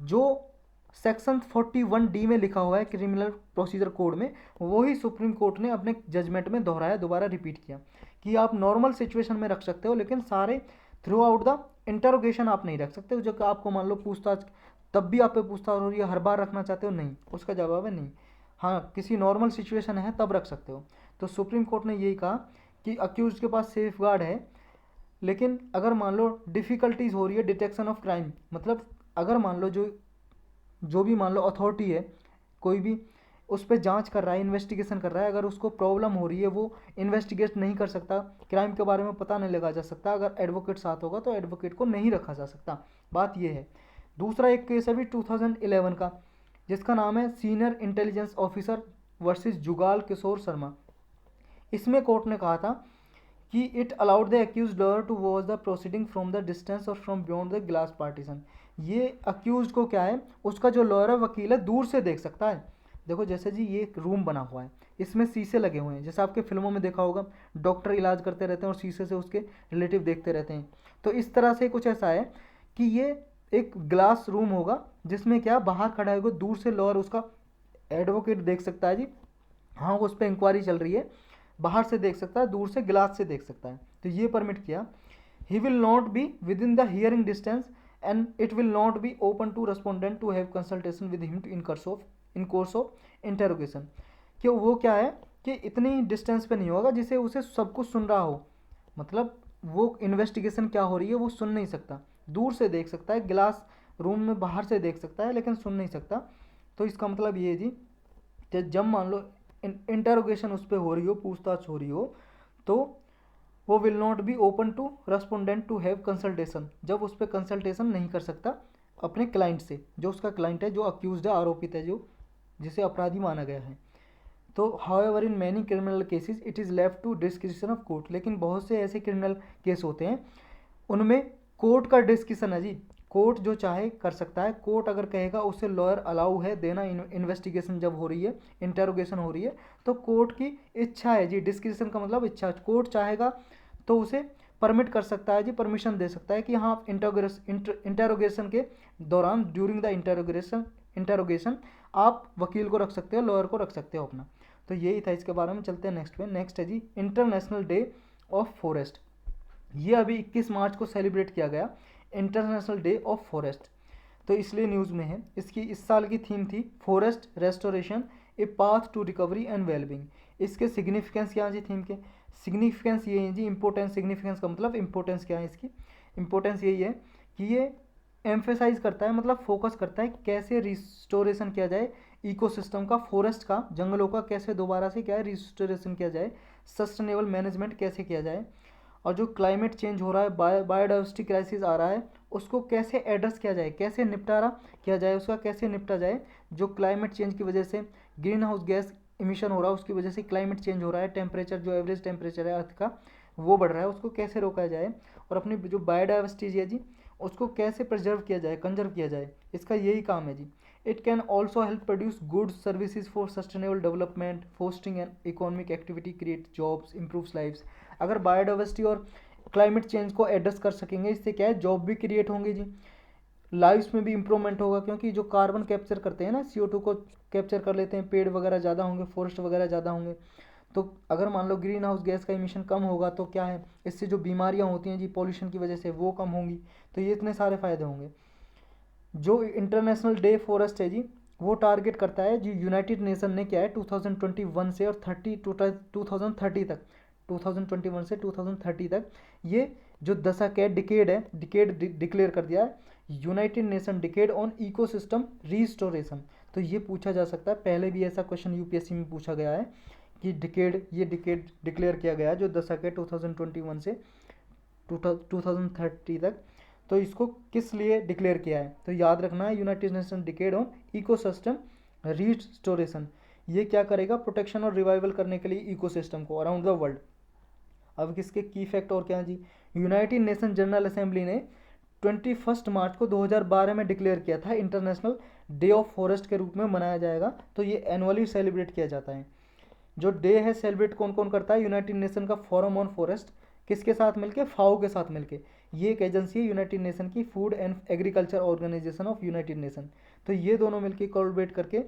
जो सेक्शन 41D में लिखा हुआ है क्रिमिनल प्रोसीजर कोड में, वही सुप्रीम कोर्ट ने अपने जजमेंट में दोहराया, दोबारा रिपीट किया कि आप नॉर्मल सिचुएशन में रख सकते हो, लेकिन सारे थ्रू आउट द इंटेरोगेशन आप नहीं रख सकते हो। जो कि आपको मान लो पूछताछ, तब भी आप पे पूछताछ हो रही है, हर बार रखना चाहते हो, नहीं। उसका जवाब है नहीं। हाँ, किसी नॉर्मल सिचुएशन है तब रख सकते हो। तो सुप्रीम कोर्ट ने यही कहा कि अक्यूज के पास सेफ गार्ड है, लेकिन अगर मान लो डिफ़िकल्टीज हो रही है डिटेक्शन ऑफ क्राइम, मतलब अगर मान लो जो भी मान लो अथॉरिटी है, कोई भी उस पर जांच कर रहा है, इन्वेस्टिगेशन कर रहा है, अगर उसको प्रॉब्लम हो रही है, वो इन्वेस्टिगेट नहीं कर सकता, क्राइम के बारे में पता नहीं लगा जा सकता, अगर एडवोकेट साथ होगा तो एडवोकेट को नहीं रखा जा सकता। बात ये है। दूसरा एक केस है भी 2011 का, जिसका नाम है senior intelligence officer versus Jugal Kishore Sharma. इसमें कोर्ट ने कहा था कि it allowed the accused lawyer to watch the proceeding from the distance और from beyond the glass partition. ये अक्यूज को क्या है, उसका जो लॉयर है, वकील है, दूर से देख सकता है। देखो जैसे जी ये एक रूम बना हुआ है, इसमें शीशे लगे हुए हैं, जैसे आपके फिल्मों में देखा होगा डॉक्टर इलाज करते रहते हैं और शीशे से उसके रिलेटिव देखते रहते हैं। तो इस तरह से कुछ ऐसा है कि ये एक ग्लास रूम होगा जिसमें क्या बाहर खड़ा होगा, दूर से लॉयर उसका एडवोकेट देख सकता है जी, हाँ उस पर इंक्वायरी चल रही है, बाहर से देख सकता है, दूर से ग्लास से देख सकता है। तो ये परमिट किया। He will not be within the hearing distance and it will not be open to respondent to have consultation with him in course of interrogation. कि वो क्या है कि इतनी डिस्टेंस पे नहीं होगा जिसे उसे सब कुछ सुन रहा हो, मतलब वो इन्वेस्टिगेशन क्या हो रही है वो सुन नहीं सकता, दूर से देख सकता है, ग्लास रूम में बाहर से देख सकता है लेकिन सुन नहीं सकता। तो इसका मतलब ये है जी कि जब मान लो इंटरोगेशन उस पर हो रही हो, पूछताछ हो रही हो, तो वो will not be open to respondent to have consultation, जब उस पर कंसल्टेशन नहीं कर सकता अपने क्लाइंट से, जो उसका क्लाइंट है, जो अक्यूज्ड है, आरोपित है, जो जिसे अपराधी माना गया है। तो however in many criminal cases it is left to description of court, लेकिन बहुत से ऐसे क्रिमिनल केस होते हैं उनमें कोर्ट का डिस्क्रिप्शन है जी, कोर्ट जो चाहे कर सकता है। कोर्ट अगर कहेगा उसे लॉयर अलाउ है देना, इन्वेस्टिगेशन जब हो रही है, इंटेरोगेशन हो रही है, तो कोर्ट की इच्छा है जी, डिस्क्रिप्शन का मतलब इच्छा, कोर्ट चाहेगा तो उसे परमिट कर सकता है जी, परमिशन दे सकता है कि हाँ आप इंटेरोगेशन के दौरान, ड्यूरिंग द इंटेरोगेशन आप वकील को रख सकते हो, लॉयर को रख सकते हो अपना। तो यही था इसके बारे में। चलते हैं नेक्स्ट पे। नेक्स्ट है जी इंटरनेशनल डे ऑफ फॉरेस्ट। ये अभी 21 मार्च को सेलिब्रेट किया गया, इंटरनेशनल डे ऑफ फॉरेस्ट। तो इसलिए न्यूज़ में है। इसकी इस साल की थीम थी forest restoration a path to recovery and wellbeing. इसके सिग्निफिकेंस क्या है जी थीम के? सिग्निफिकेंस ये है जी, इंपॉर्टेंस, सिग्निफिकेंस का मतलब इंपॉर्टेंस क्या है इसकी? इंपॉर्टेंस यही है कि ये एम्फेसाइज करता है, मतलब फोकस करता है कैसे रिस्टोरेशन किया जाए इकोसिस्टम का, फॉरेस्ट का, जंगलों का कैसे दोबारा से क्या है रिस्टोरेशन किया जाए, सस्टेनेबल मैनेजमेंट कैसे किया जाए, और जो क्लाइमेट चेंज हो रहा है, बायोडाइवर्सिटी क्राइसिस आ रहा है, उसको कैसे एड्रेस किया जाए, कैसे निपटारा किया जाए, उसका कैसे निपटा जाए। जो क्लाइमेट चेंज की वजह से ग्रीन हाउस गैस इमिशन हो रहा है, उसकी वजह से क्लाइमेट चेंज हो रहा है, टेम्परेचर, जो एवरेज टेम्परेचर है अर्थ का वो बढ़ रहा है, उसको कैसे रोका जाए, और अपनी जो बायोडाइवर्सिटी है जी उसको कैसे प्रिजर्व किया जाए, कंजर्व किया जाए, इसका यही काम है जी। It can also help produce goods services for sustainable development, fostering and economic activity, create jobs, improves lives. अगर बायोडाइवर्सिटी और क्लाइमेट चेंज को एड्रेस कर सकेंगे, इससे क्या है जॉब भी क्रिएट होंगे जी, लाइव्स में भी इंप्रूवमेंट होगा, क्योंकि जो कार्बन कैप्चर करते हैं ना, CO2 को कैप्चर कर लेते हैं, पेड़ वगैरह ज़्यादा होंगे, फॉरेस्ट वगैरह ज़्यादा होंगे। तो अगर मान लो ग्रीन हाउस गैस का इमिशन कम होगा तो क्या है, इससे जो बीमारियां होती हैं जी पॉल्यूशन की वजह से वो कम होंगी। तो ये इतने सारे फ़ायदे होंगे। जो इंटरनेशनल डे फॉरेस्ट है जी वो टारगेट करता है जी, यूनाइटेड नेशन ने क्या है 2021 से और 2030 तक, 2021 से 2030 तक ये जो दशक है, डिकेड है, डिकेड डिक्लेयर कर दिया है, United nation decade on ecosystem restoration. तो ये पूछा जा सकता है, पहले भी ऐसा क्वेश्चन UPSC में पूछा गया है कि डिकेड, ये डिकेड डिक्लेयर किया गया है जो दशक है 2021 से 2030 तक। तो इसको किस लिए डिक्लेयर किया है? तो याद रखना है, United nation decade on ecosystem restoration. ये क्या करेगा? प्रोटेक्शन और रिवाइवल करने के लिए इकोसिस्टम को अराउंड द वर्ल्ड। अब किसके की फैक्ट और क्या है जी? यूनाइटेड नेशन जनरल असेंबली ने 21 मार्च को 2012 में डिक्लेयर किया था इंटरनेशनल डे ऑफ फॉरेस्ट के रूप में मनाया जाएगा। तो ये एनुअली सेलिब्रेट किया जाता है। जो डे है सेलिब्रेट कौन कौन करता है? यूनाइटेड नेशन का फोरम ऑन फॉरेस्ट, किसके साथ मिलके? फाओ के साथ मिलके। ये एक एजेंसी है यूनाइटेड नेशन की, food and agriculture organisation of United Nation. तो ये दोनों मिलके कोलैबोरेट करके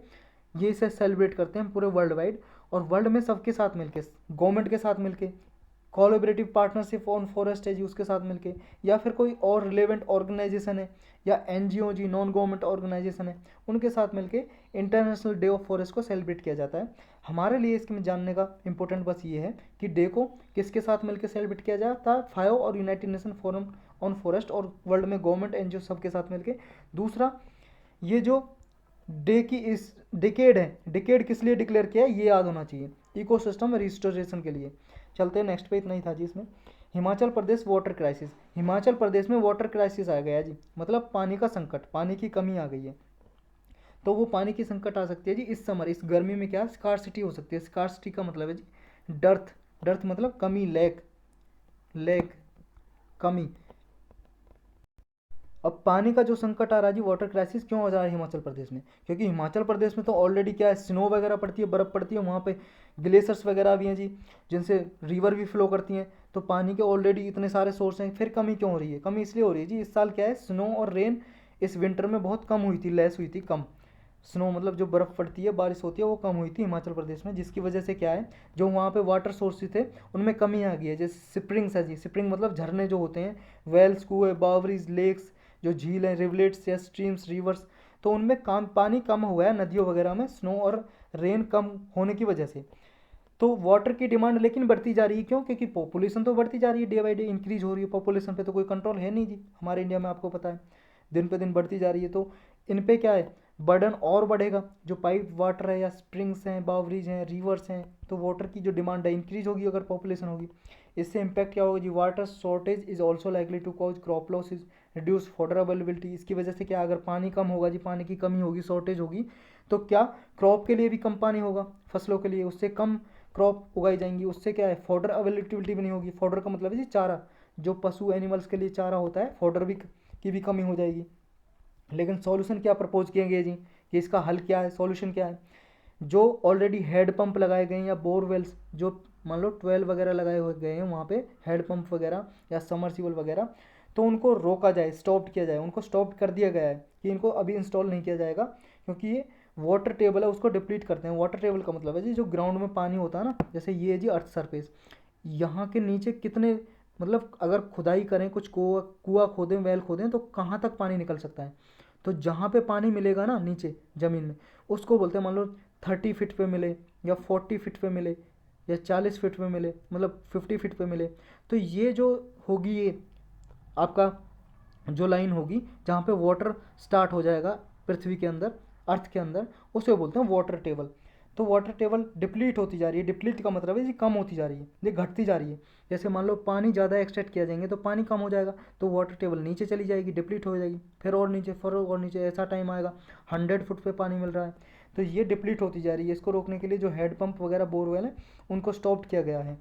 ये इसे सेलिब्रेट करते हैं पूरे वर्ल्ड वाइड, और वर्ल्ड में सबके साथ मिलके, गवर्नमेंट के साथ मिलके, कोलैबोरेटिव पार्टनरशिप ऑन फॉरेस्ट है जी उसके साथ मिलके, या फिर कोई और रिलेवेंट ऑर्गेनाइजेशन है या NGO जी, नॉन गवर्नमेंट ऑर्गेनाइजेशन है, उनके साथ मिलके इंटरनेशनल डे ऑफ फॉरेस्ट को सेलिब्रेट किया जाता है। हमारे लिए इसमें जानने का इंपॉर्टेंट बस ये है कि डे को किसके साथ मिलकर सेलिब्रेट किया जाता है? फाओ और United nation forum on forest, और वर्ल्ड में गवर्नमेंट NGO सबके साथ मिलके। दूसरा, ये जो डे की इस डिकेड है, डिकेड किस लिए डिक्लेयर किया है ये याद होना चाहिए, इकोसिस्टम रिस्टोरेशन के लिए। चलते हैं नेक्स्ट पे, इतना ही था जी इसमें। Himachal Pradesh water crisis. हिमाचल प्रदेश में वाटर क्राइसिस आ गया जी, मतलब पानी का संकट, पानी की कमी आ गई है। तो वो पानी की संकट आ सकती है जी इस समर, इस गर्मी में क्या स्कार्सिटी हो सकती है। स्कार्सिटी का मतलब है जी डर्थ, डर्थ मतलब कमी, लैक कमी। अब पानी का जो संकट आ रहा है जी, वाटर क्राइसिस क्यों हो रहा है हिमाचल प्रदेश में? क्योंकि हिमाचल प्रदेश में तो ऑलरेडी क्या है, स्नो वगैरह पड़ती है, बर्फ़ पड़ती है, वहाँ पे ग्लेशियर्स वगैरह भी हैं जी, जिनसे रिवर भी फ्लो करती हैं। तो पानी के ऑलरेडी इतने सारे सोर्स हैं, फिर कमी क्यों हो रही है? कमी इसलिए हो रही है जी, इस साल क्या है, स्नो और रेन इस विंटर में बहुत कम हुई थी, लेस हुई थी, कम। स्नो मतलब जो बर्फ़ पड़ती है, बारिश होती है, वो कम हुई थी हिमाचल प्रदेश में, जिसकी वजह से क्या है, जो वहाँ पे वाटर सोर्सेज थे उनमें कमी आ गई है। जैसे स्प्रिंग्स है जी, स्प्रिंग मतलब झरने जो होते हैं, वेल्स, कुएँ, बावरीज, लेक्स, जो झील हैं, रिवलेट्स या स्ट्रीम्स, रिवर्स, तो उनमें कम पानी कम हुआ है नदियों वगैरह में, स्नो और रेन कम होने की वजह से। तो वाटर की डिमांड लेकिन बढ़ती जा रही है, क्यों? क्योंकि पॉपुलेशन तो बढ़ती जा रही है, डे बाई डे इंक्रीज हो रही है पॉपुलेशन पे, तो कोई कंट्रोल है नहीं जी हमारे इंडिया में, आपको पता है दिन पे दिन बढ़ती जा रही है। तो इन पे क्या है, बर्डन और बढ़ेगा। जो पाइप वाटर है या स्प्रिंग्स हैं, बावरीज हैं, रिवर्स हैं, तो वाटर की जो डिमांड है इंक्रीज होगी अगर पॉपुलेशन होगी। इससे इम्पैक्ट क्या होगा जी, water shortage is also likely to cause crop loss, is reduce water availability. इसकी वजह से क्या, अगर पानी कम होगा जी, पानी की कमी होगी, शॉर्टेज होगी, तो क्या क्रॉप के लिए भी कम पानी होगा, फसलों के लिए, उससे कम क्रॉप उगाई जाएंगी, उससे क्या है, फॉडर अवेलेबिलिटी भी नहीं होगी। फॉडर का मतलब है जी चारा, जो पशु एनिमल्स के लिए चारा होता है, फॉडर भी की भी कमी हो जाएगी। लेकिन सॉल्यूशन क्या प्रपोज किए गए जी, कि इसका हल क्या है, सॉल्यूशन क्या है? जो ऑलरेडी हेड पंप लगाए गए हैं या बोरवेल्स, जो मान लो 12 वगैरह लगाए हुए गए हैं वहाँ पे हेड पंप वगैरह या समरसीबल वगैरह, तो उनको रोका जाए, स्टॉप किया जाए। उनको स्टॉप कर दिया गया है कि इनको अभी इंस्टॉल नहीं किया जाएगा, क्योंकि ये वाटर टेबल है उसको डिप्लीट करते हैं। वाटर टेबल का मतलब है जी जो ग्राउंड में पानी होता है ना, जैसे ये जी अर्थ सरफेस, यहाँ के नीचे कितने, मतलब अगर खुदाई करें, कुछ कुआ कुआ खोदें, वेल खोदें, तो कहाँ तक पानी निकल सकता है? तो जहाँ पे पानी मिलेगा ना नीचे ज़मीन में, उसको बोलते हैं, मान लो 30 फीट पे मिले या 40 फीट पे मिले या 40 फीट पे मिले, मतलब 50 फीट पे मिले, तो ये जो होगी, ये आपका जो लाइन होगी जहाँ पे वाटर स्टार्ट हो जाएगा पृथ्वी के अंदर, अर्थ के अंदर, उसे बोलते हैं वाटर टेबल। तो वाटर टेबल डिप्लीट होती जा रही है। डिप्लीट का मतलब है जी कम होती जा रही है, ये घटती जा रही है। जैसे मान लो पानी ज़्यादा एक्सट्रैक्ट किया जाएंगे तो पानी कम हो जाएगा, तो वाटर टेबल नीचे चली जाएगी, डिप्लीट हो जाएगी, फिर और नीचे, फिर और नीचे, ऐसा टाइम आएगा 100 फुट पे पानी मिल रहा है, तो ये डिप्लीट होती जा रही है। इसको रोकने के लिए जो हेड पंप वगैरह बोरवेल हैं उनको स्टॉप किया गया है।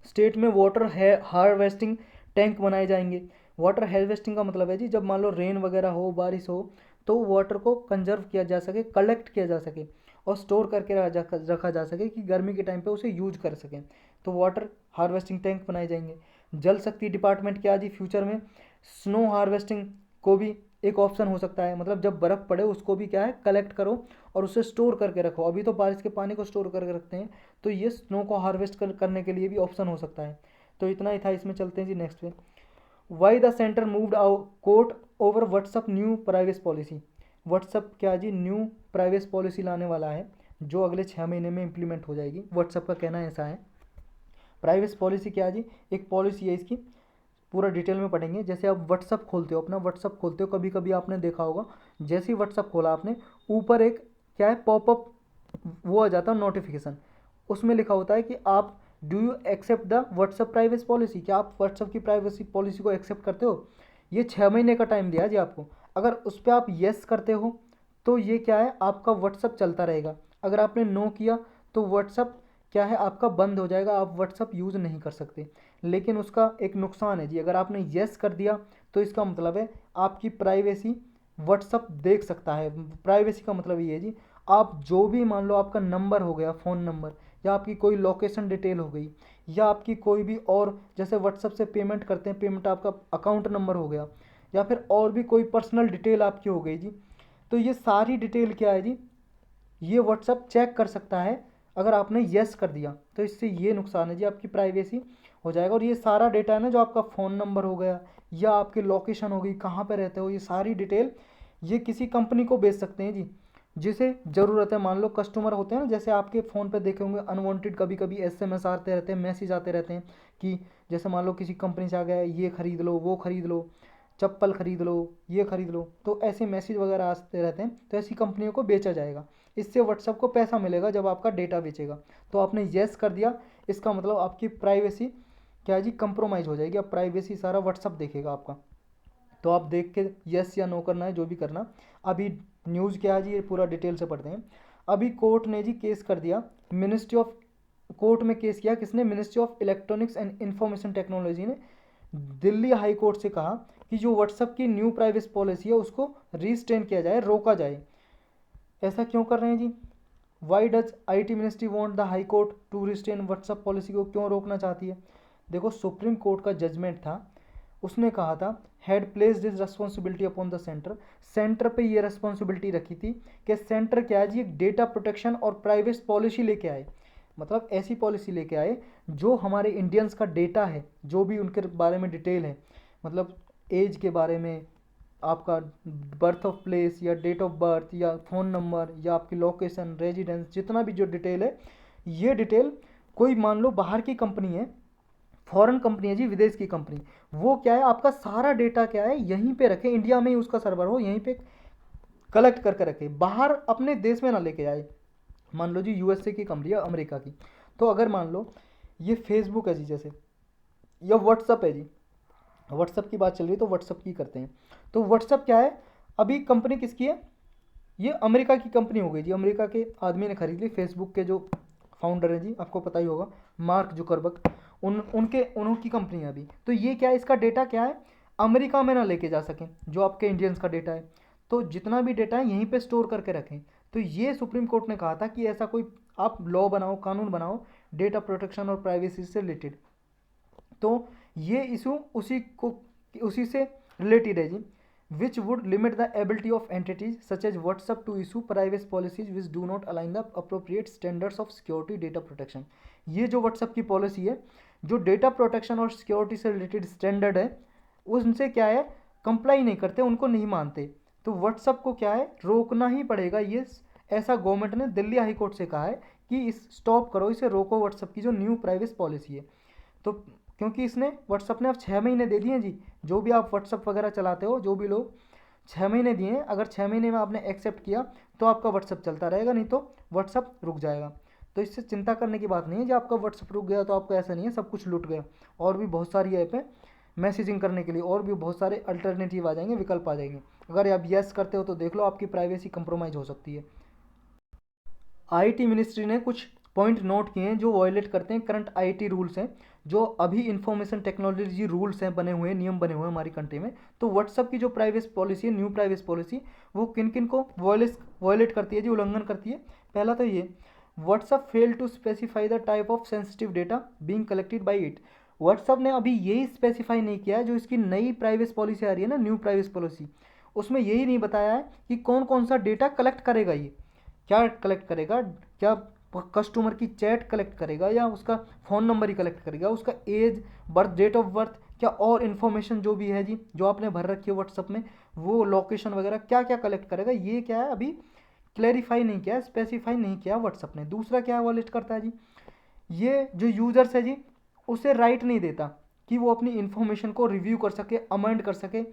स्टेट में वाटर हार्वेस्टिंग टैंक बनाए जाएंगे। वाटर हार्वेस्टिंग का मतलब है जी जब मान लो रेन वगैरह हो, बारिश हो, तो वाटर को कंजर्व किया जा सके, कलेक्ट किया जा सके और स्टोर करके रखा जा सके कि गर्मी के टाइम पे उसे यूज कर सकें, तो वाटर हार्वेस्टिंग टैंक बनाए जाएंगे। जल शक्ति डिपार्टमेंट क्या जी फ्यूचर में स्नो हार्वेस्टिंग को भी एक ऑप्शन हो सकता है, मतलब जब बर्फ़ पड़े उसको भी क्या है, कलेक्ट करो और उसे स्टोर करके रखो। अभी तो बारिश के पानी को स्टोर करके रखते हैं, तो ये स्नो को हार्वेस्ट करने के लिए भी ऑप्शन हो सकता है। तो इतना ही था, इसमें चलते हैं जी नेक्स्ट पे। Why the centre moved out court over WhatsApp new privacy policy. WhatsApp क्या जी न्यू प्राइवेसी पॉलिसी लाने वाला है, जो अगले 6 महीने में इंप्लीमेंट हो जाएगी। व्हाट्सअप का कहना ऐसा है। प्राइवेसी पॉलिसी क्या है जी, एक पॉलिसी है इसकी, पूरा डिटेल में पढ़ेंगे। जैसे आप व्हाट्सअप खोलते हो, अपना व्हाट्सअप खोलते हो, कभी कभी आपने देखा होगा, जैसे ही व्हाट्सअप खोला आपने, ऊपर एक क्या है, पॉपअप वो आ जाता है नोटिफिकेशन, उसमें लिखा होता है कि आप do you accept the WhatsApp privacy policy, क्या आप व्हाट्सअप की प्राइवेसी पॉलिसी को एक्सेप्ट करते हो? ये 6 महीने का टाइम दिया है जी आपको। अगर उस पर आप येस करते हो तो ये क्या है, आपका व्हाट्सअप चलता रहेगा। अगर आपने नो किया तो व्हाट्सअप क्या है, आपका बंद हो जाएगा, आप व्हाट्सअप यूज़ नहीं कर सकते। लेकिन उसका एक नुकसान है जी, अगर आपने येस कर दिया तो इसका मतलब है आपकी प्राइवेसी व्हाट्सअप देख सकता है। प्राइवेसी का मतलब ये है जी, आप जो भी, मान लो आपका नंबर हो गया, फ़ोन नंबर, या आपकी कोई लोकेशन डिटेल हो गई, या आपकी कोई भी और, जैसे व्हाट्सअप से पेमेंट करते हैं, पेमेंट आपका अकाउंट नंबर हो गया, या फिर और भी कोई पर्सनल डिटेल आपकी हो गई जी, तो ये सारी डिटेल क्या है जी, ये व्हाट्सअप चेक कर सकता है अगर आपने येस कर दिया। तो इससे ये नुकसान है जी, आपकी प्राइवेसी हो जाएगा। और ये सारा डेटा है ना, जो आपका फ़ोन नंबर हो गया या आपकी लोकेशन हो गई, कहाँ पे रहते हो, ये सारी डिटेल ये किसी कंपनी को बेच सकते हैं जी, जिसे ज़रूरत है। मान लो कस्टमर होते हैं ना, जैसे आपके फ़ोन पे देखे होंगे अनवांटेड कभी कभी एसएमएस आते रहते हैं, मैसेज आते रहते हैं कि जैसे मान लो किसी कंपनी से आ गया है, ये ख़रीद लो, वो ख़रीद लो, चप्पल ख़रीद लो, ये ख़रीद लो, तो ऐसे मैसेज वगैरह आते रहते हैं, तो ऐसी कंपनियों को बेचा जाएगा। इससे व्हाट्सअप को पैसा मिलेगा जब आपका डेटा बेचेगा। तो आपने येस कर दिया, इसका मतलब आपकी प्राइवेसी क्या है जी, कंप्रोमाइज़ हो जाएगी। अब प्राइवेसी सारा व्हाट्सअप देखेगा आपका, तो आप देख के येस या नो करना है, जो भी करना। अभी न्यूज़ क्या है जी, ये पूरा डिटेल से पढ़ते हैं। अभी कोर्ट ने जी केस कर दिया मिनिस्ट्री ऑफ कोर्ट में केस किया, किसने? Ministry of electronics and information technology ने दिल्ली हाई कोर्ट से कहा कि जो व्हाट्सएप की न्यू प्राइवेसी पॉलिसी है उसको रिस्ट्रेन किया जाए, रोका जाए। ऐसा क्यों कर रहे हैं जी? Why does IT ministry want the high court to restrain WhatsApp policy को क्यों रोकना चाहती है? देखो, सुप्रीम कोर्ट का जजमेंट था, उसने कहा था had placed this responsibility upon the centre, centre पे ये रिस्पॉन्सिबिलिटी रखी थी कि सेंटर क्या है जी, एक डेटा प्रोटेक्शन और प्राइवेसी पॉलिसी लेके आए। मतलब ऐसी पॉलिसी लेके आए जो हमारे इंडियंस का डेटा है, जो भी उनके बारे में डिटेल है, मतलब एज के बारे में, आपका बर्थ ऑफ प्लेस या डेट ऑफ बर्थ या फ़ोन नंबर या आपकी लोकेशन, रेजिडेंस, जितना भी जो डिटेल है, ये डिटेल कोई मान लो बाहर की कंपनी है, फॉरेन कंपनी है जी, विदेश की कंपनी, वो क्या है, आपका सारा डेटा क्या है यहीं पे रखे, इंडिया में ही उसका सर्वर हो, यहीं पे कलेक्ट करके रखे, बाहर अपने देश में ना लेके जाए। मान लो जी यूएसए की कंपनी है, अमेरिका की, तो अगर मान लो ये फेसबुक है जी जैसे, या व्हाट्सअप है जी, व्हाट्सअप की बात चल रही है तो व्हाट्सअप की करते हैं। तो व्हाट्सअप क्या है, अभी कंपनी किसकी है? ये अमेरिका की कंपनी हो गई जी, अमेरिका के आदमी ने खरीद ली। फेसबुक के जो फाउंडर हैं जी, आपको पता ही होगा, मार्क जुकरबर्ग, उनकी कंपनी है अभी। तो ये क्या है, इसका डेटा क्या है, अमेरिका में ना लेके जा सकें जो आपके इंडियंस का डेटा है, तो जितना भी डेटा है यहीं पे स्टोर करके रखें। तो ये सुप्रीम कोर्ट ने कहा था कि ऐसा कोई आप लॉ बनाओ, कानून बनाओ डेटा प्रोटेक्शन और प्राइवेसी से रिलेटेड। तो ये इशू उसी से रिलेटेड है जी, which would limit the ability of entities such as WhatsApp to issue privacy policies which do not align the appropriate standards of security data protection। ये जो WhatsApp की पॉलिसी है, जो डेटा प्रोटेक्शन और security से related standard है, उनसे क्या है, कंप्लाई नहीं करते, उनको नहीं मानते, तो WhatsApp को क्या है, रोकना ही पड़ेगा। ये ऐसा गवर्नमेंट ने दिल्ली हाई कोर्ट से कहा है कि इस स्टॉप करो, इसे रोको, WhatsApp की जो न्यू प्राइवेसी पॉलिसी है। तो क्योंकि इसने व्हाट्सअप ने अब 6 महीने दे दिए जी, जो भी आप व्हाट्सअप वगैरह चलाते हो, जो भी लोग, 6 महीने दिए हैं, अगर 6 महीने में आपने एक्सेप्ट किया तो आपका व्हाट्सअप चलता रहेगा, नहीं तो व्हाट्सअप रुक जाएगा। तो इससे चिंता करने की बात नहीं है कि आपका व्हाट्सअप रुक गया तो आपका ऐसा नहीं है सब कुछ लूट गया। और भी बहुत सारी ऐप है मैसेजिंग करने के लिए, और भी बहुत सारे अल्टरनेटिव आ जाएंगे, विकल्प आ जाएंगे। अगर आप येस करते हो तो देख लो, आपकी प्राइवेसी कंप्रोमाइज़ हो सकती है। आईटी मिनिस्ट्री ने कुछ पॉइंट नोट किए हैं जो वायलेट करते हैं करंट आईटी रूल्स हैं, जो अभी इंफॉर्मेशन टेक्नोलॉजी रूल्स हैं, बने हुए नियम बने हुए हैं हमारी कंट्री में। तो व्हाट्सअप की जो प्राइवेसी पॉलिसी है, न्यू प्राइवेसी पॉलिसी, वो किन किन को वायलेट करती है जी, उल्लंघन करती है। पहला तो ये, WhatsApp fail to specify the type of sensitive data being collected by it. WhatsApp ने अभी यही स्पेसिफाई नहीं किया है, जो इसकी नई प्राइवेसी पॉलिसी आ रही है ना, न्यू प्राइवेसी पॉलिसी, उसमें यही नहीं बताया है कि कौन कौन सा डेटा कलेक्ट करेगा। ये क्या कलेक्ट करेगा, क्या कस्टमर की चैट कलेक्ट करेगा, या उसका फ़ोन नंबर ही कलेक्ट करेगा, उसका age, birth, date of birth, क्या और इन्फॉर्मेशन जो भी है जी, जो आपने भर रखी है व्हाट्सअप में, वो लोकेशन वगैरह क्या क्या कलेक्ट करेगा, ये क्या है अभी क्लैरिफाई नहीं किया, स्पेसिफाई नहीं किया व्हाट्सअप ने। दूसरा क्या वॉलेट करता है जी, ये जो यूज़र्स है जी, उसे राइट नहीं देता कि वो अपनी इन्फॉर्मेशन को रिव्यू कर सके, अमेंड कर सके,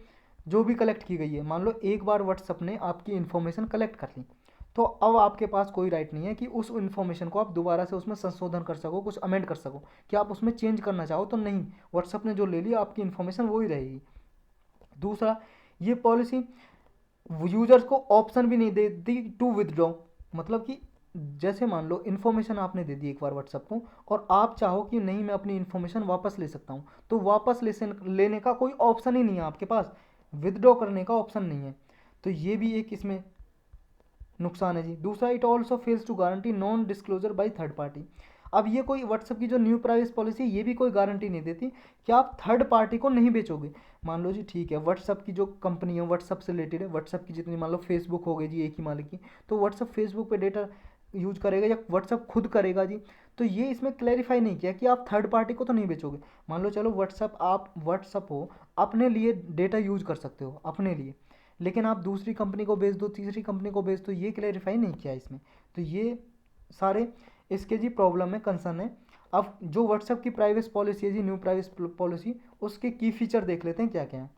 जो भी कलेक्ट की गई है। मान लो एक बार व्हाट्सअप ने आपकी इन्फॉर्मेशन कलेक्ट कर ली, तो अब आपके पास कोई राइट नहीं है कि उस इन्फॉर्मेशन को आप दोबारा से उसमें संशोधन कर सको, कुछ अमेंड कर सको, कि आप उसमें चेंज करना चाहो तो नहीं, व्हाट्सअप ने जो ले लिया आपकी इन्फॉर्मेशन वो ही रहेगी। दूसरा, ये पॉलिसी यूजर्स को ऑप्शन भी नहीं देती टू विदड्रॉ, मतलब कि जैसे मान लो इन्फॉर्मेशन आपने दे दी एक बार व्हाट्सअप को, और आप चाहो कि नहीं मैं अपनी इन्फॉर्मेशन वापस ले सकता हूँ, तो वापस लेने का कोई ऑप्शन ही नहीं है आपके पास, विदड्रॉ करने का ऑप्शन नहीं है। तो ये भी एक इसमें नुकसान है जी। दूसरा, it also fails to guarantee non disclosure by third party. अब ये कोई व्हाट्सअप की जो न्यू प्राइवेसी पॉलिसी, ये भी कोई गारंटी नहीं देती कि आप थर्ड पार्टी को नहीं बेचोगे। मान लो जी ठीक है, व्हाट्सअप की जो कंपनी है, व्हाट्सअप से रिलेटेड है, व्हाट्सअप की जितनी, मान लो फेसबुक हो गई जी एक ही मालिक की, तो व्हाट्सअप फेसबुक पे डेटा यूज करेगा या व्हाट्सअप खुद करेगा जी, तो ये इसमें क्लैरिफाई नहीं किया कि आप थर्ड पार्टी को तो नहीं बेचोगे। मान लो चलो व्हाट्सअप, आप व्हाट्सअप हो, अपने लिए डेटा यूज कर सकते हो अपने लिए, लेकिन आप दूसरी कंपनी को बेच दो, तीसरी कंपनी को बेच दो, ये क्लैरिफाई नहीं किया इसमें। तो ये सारे इसके जी प्रॉब्लम है, कंसर्न है। अब जो व्हाट्सएप की प्राइवेसी पॉलिसी है जी, न्यू प्राइवेसी पॉलिसी, उसके की फीचर देख लेते हैं क्या क्या है।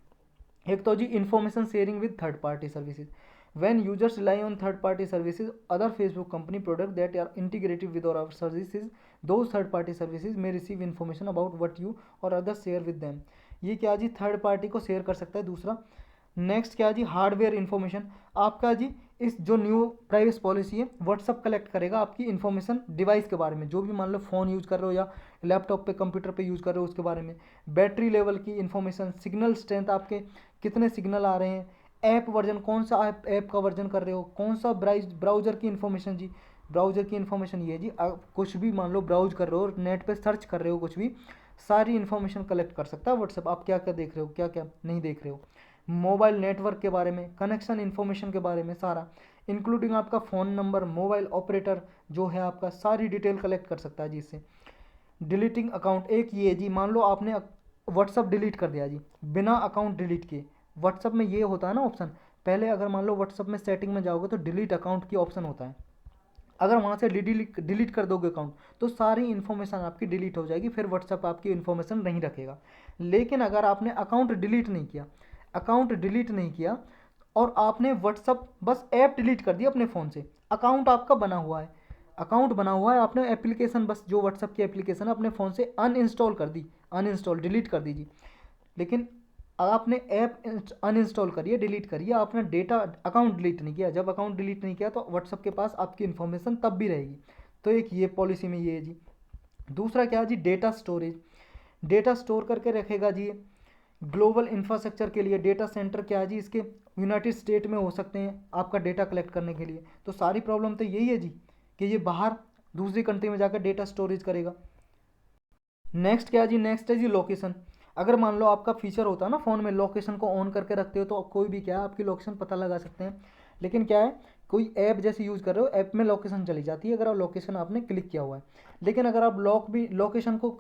एक तो जी information sharing with third party services. When users rely on third party services, other Facebook company products that are integrated with our services, those third party services may receive information about what you or others share with them। ये क्या जी, third party को share कर सकता है। दूसरा, next क्या जी, hardware information. आपका जी इस जो न्यू प्राइवेसी पॉलिसी है, व्हाट्सअप कलेक्ट करेगा आपकी इन्फॉर्मेशन डिवाइस के बारे में, जो भी मान लो फ़ोन यूज़ कर रहे हो या लैपटॉप पे कंप्यूटर पे यूज़ कर रहे हो उसके बारे में, बैटरी लेवल की इन्फॉर्मेशन, सिग्नल स्ट्रेंथ, आपके कितने सिग्नल आ रहे हैं, ऐप वर्जन, कौन सा ऐप का वर्जन कर रहे हो, कौन सा ब्राउज़र की इन्फॉर्मेशन जी, ब्राउज़र की इन्फॉर्मेशन ये जी, आप कुछ भी मान लो ब्राउज कर रहे हो, नेट पर सर्च कर रहे हो कुछ भी, सारी इन्फॉर्मेशन कलेक्ट कर सकता है व्हाट्सएप। आप क्या क्या देख रहे हो, क्या क्या नहीं देख रहे हो, मोबाइल नेटवर्क के बारे में, कनेक्शन इन्फॉर्मेशन के बारे में सारा, इंक्लूडिंग आपका फ़ोन नंबर, मोबाइल ऑपरेटर जो है आपका, सारी डिटेल कलेक्ट कर सकता है जी इससे। डिलीटिंग अकाउंट, एक ये जी, मान लो आपने व्हाट्सअप डिलीट कर दिया जी बिना अकाउंट डिलीट किए। व्हाट्सअप में ये होता है ना ऑप्शन, पहले अगर मान लो व्हाट्सअप में सेटिंग में जाओगे तो डिलीट अकाउंट की ऑप्शन होता है, अगर वहाँ से डिलीट कर दोगे अकाउंट तो सारी इन्फॉर्मेशन आपकी डिलीट हो जाएगी, फिर व्हाट्सअप आपकी इन्फॉर्मेशन नहीं रखेगा। लेकिन अगर आपने अकाउंट डिलीट नहीं किया, अकाउंट डिलीट नहीं किया और आपने व्हाट्सअप बस ऐप डिलीट कर दिया अपने फ़ोन से, अकाउंट आपका बना हुआ है, अकाउंट बना हुआ है, आपने एप्लीकेशन बस जो व्हाट्सअप की एप्लीकेशन है अपने फ़ोन से अनइंस्टॉल कर दी, अनइंस्टॉल डिलीट कर दीजिए, लेकिन आपने ऐप अनइंस्टॉल करिए, डिलीट करिए, आपने डेटा अकाउंट डिलीट नहीं किया, जब अकाउंट डिलीट नहीं किया तो व्हाट्सअप के पास आपकी इन्फॉर्मेशन तब भी रहेगी। तो एक ये पॉलिसी में ये है जी। दूसरा क्या है जी, डेटा स्टोरेज, डेटा स्टोर करके रखेगा जी। ग्लोबल इंफ्रास्ट्रक्चर के लिए डेटा सेंटर क्या है जी, इसके यूनाइटेड स्टेट में हो सकते हैं आपका डेटा कलेक्ट करने के लिए। तो सारी प्रॉब्लम तो यही है जी कि ये बाहर दूसरी कंट्री में जाकर डेटा स्टोरेज करेगा। नेक्स्ट क्या है जी, नेक्स्ट है जी लोकेशन। अगर मान लो आपका फीचर होता है ना फ़ोन में, लोकेशन को ऑन करके रखते हो तो कोई भी क्या है आपकी लोकेशन पता लगा सकते हैं। लेकिन क्या है, कोई ऐप जैसे यूज़ कर रहे हो, ऐप में लोकेशन चली जाती है अगर आप लोकेशन आपने क्लिक किया हुआ है। लेकिन अगर आप लोकेशन को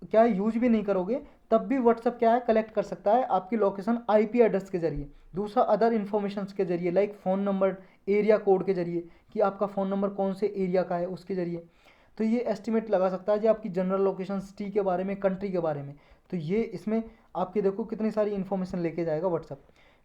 क्या यूज भी नहीं करोगे तब भी व्हाट्सअप क्या है कलेक्ट कर सकता है आपकी लोकेशन आईपी एड्रेस के जरिए, दूसरा अदर इन्फॉर्मेशन के जरिए, like phone number, area code के जरिए कि आपका फ़ोन नंबर कौन से एरिया का है उसके जरिए। तो ये एस्टिमेट लगा सकता है जी आपकी जनरल लोकेशन, सिटी के बारे में, कंट्री के बारे में। तो ये इसमें आपकी देखो कितनी सारी इन्फॉर्मेशन लेके जाएगा व्हाट्सअप।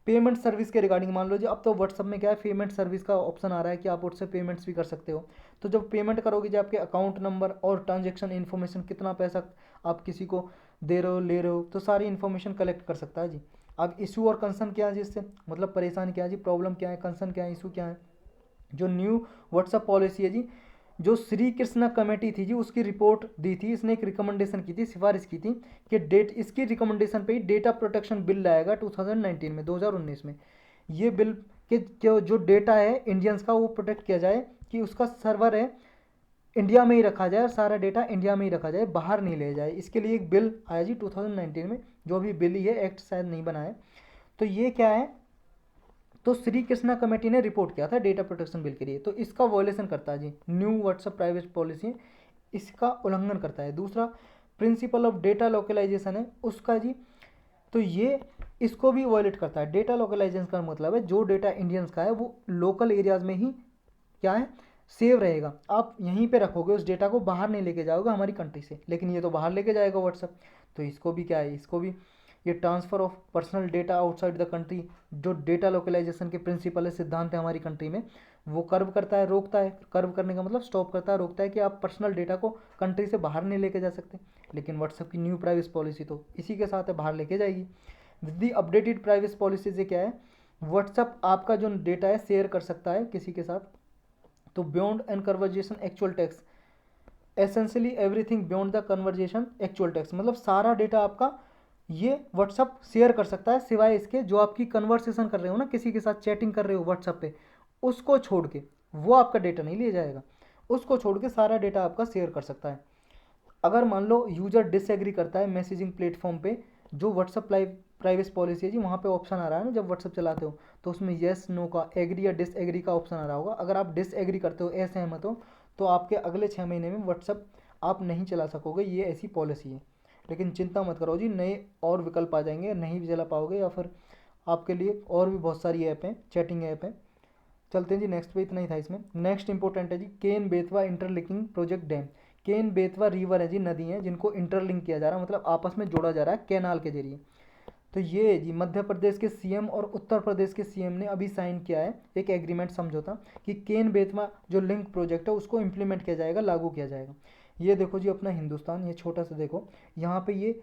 पेमेंट सर्विस के रिगार्डिंग मान लो जी, अब तो व्हाट्सअप में क्या है पेमेंट सर्विस का ऑप्शन आ रहा है कि आप उससे पेमेंट्स भी कर सकते हो। तो जब पेमेंट करोगे जी आपके अकाउंट नंबर और ट्रांजेक्शन इन्फॉर्मेशन, कितना पैसा आप किसी को दे रहे हो, ले रहे हो, तो सारी इन्फॉर्मेशन कलेक्ट कर सकता है जी। अब इशू और कंसर्न क्या है जी इससे, मतलब परेशानी क्या है जी, प्रॉब्लम क्या है, कंसर्न क्या है, इशू क्या है। जो न्यू व्हाट्सअप पॉलिसी है जी, जो श्री कृष्णा कमेटी थी जी उसकी रिपोर्ट दी थी, इसने एक रिकमेंडेशन की थी, सिफारिश की थी कि इसकी रिकमेंडेशन पे ही डेटा प्रोटेक्शन बिल लाएगा 2019 में, 2019 में। ये बिल के जो डेटा है इंडियंस का वो प्रोटेक्ट किया जाए, कि उसका सर्वर है इंडिया में ही रखा जाए और सारा डेटा इंडिया में ही रखा जाए, बाहर नहीं ले जाए। इसके लिए एक बिल आया जी 2019 में, जो अभी बिल ही है, एक्ट शायद नहीं बना है। तो ये क्या है, तो श्री कृष्णा कमेटी ने रिपोर्ट किया था डेटा प्रोटेक्शन बिल के लिए, तो इसका वॉयलेशन करता है जी न्यू व्हाट्सएप प्राइवेसी पॉलिसी, इसका उल्लंघन करता है। दूसरा प्रिंसिपल ऑफ डेटा लोकलाइजेशन है उसका जी, तो ये इसको भी वॉयलेट करता है। डेटा लोकलाइजेशन का मतलब है जो डेटा इंडियंस का है वो लोकल एरियाज में ही क्या है सेव रहेगा, आप यहीं पे रखोगे उस डेटा को, बाहर नहीं लेके जाओगे हमारी कंट्री से। लेकिन ये तो बाहर लेके जाएगा व्हाट्सएप, तो इसको भी क्या है, इसको भी ये transfer of personal data outside the country, जो डेटा लोकलाइजेशन के प्रिंसिपल है, सिद्धांत है हमारी कंट्री में, वो कर्व करता है, रोकता है। कर्व करने का मतलब स्टॉप करता है, रोकता है कि आप पर्सनल डेटा को कंट्री से बाहर नहीं लेके जा सकते। लेकिन व्हाट्सएप की न्यू प्राइवेसी पॉलिसी तो इसी के साथ है, बाहर लेके जाएगी। With the updated privacy policy से क्या है, व्हाट्सएप आपका जो डेटा है शेयर कर सकता है किसी के साथ। तो beyond and conversation actual text, essentially everything beyond the conversation actual text, मतलब सारा डेटा आपका ये व्हाट्सअप शेयर कर सकता है, सिवाय इसके जो आपकी कन्वर्सेशन कर रहे हो ना, किसी के साथ चैटिंग कर रहे हो व्हाट्सअप पे, उसको छोड़ के वो आपका डेटा नहीं लिया जाएगा, उसको छोड़ के सारा डेटा आपका शेयर कर सकता है। अगर मान लो यूजर डिसएग्री करता है मैसेजिंग प्लेटफॉर्म पे, जो व्हाट्सअप प्राइवेसी पॉलिसी है जी, वहाँ पे ऑप्शन आ रहा है ना जब व्हाट्सअप चलाते हो, तो उसमें येस नो का, एग्री या डिसएग्री का ऑप्शन आ रहा होगा। अगर आप डिसएग्री करते हो, असहमत हो, तो आपके अगले 6 महीने में व्हाट्सअप आप नहीं चला सकोगे, ये ऐसी पॉलिसी है। लेकिन चिंता मत करो जी, नए और विकल्प आ जाएंगे, नहीं भी चला पाओगे, या फिर आपके लिए और भी बहुत सारी ऐप हैं, चैटिंग ऐप हैं। चलते हैं जी नेक्स्ट पे, इतना ही था इसमें। नेक्स्ट इंपॉर्टेंट है जी Ken Betwa interlinking project dam. Ken Betwa river है जी, नदी है जिनको इंटरलिंक किया जा रहा है, मतलब आपस में जोड़ा जा रहा है कैनाल के जरिए। तो ये जी मध्य प्रदेश के सीएम और उत्तर प्रदेश के सीएम ने अभी साइन किया है एक एग्रीमेंट, समझौता, कि केन बेतवा जो लिंक प्रोजेक्ट है उसको इम्प्लीमेंट किया जाएगा, लागू किया जाएगा। ये देखो जी अपना हिंदुस्तान, ये छोटा सा देखो, यहाँ पे ये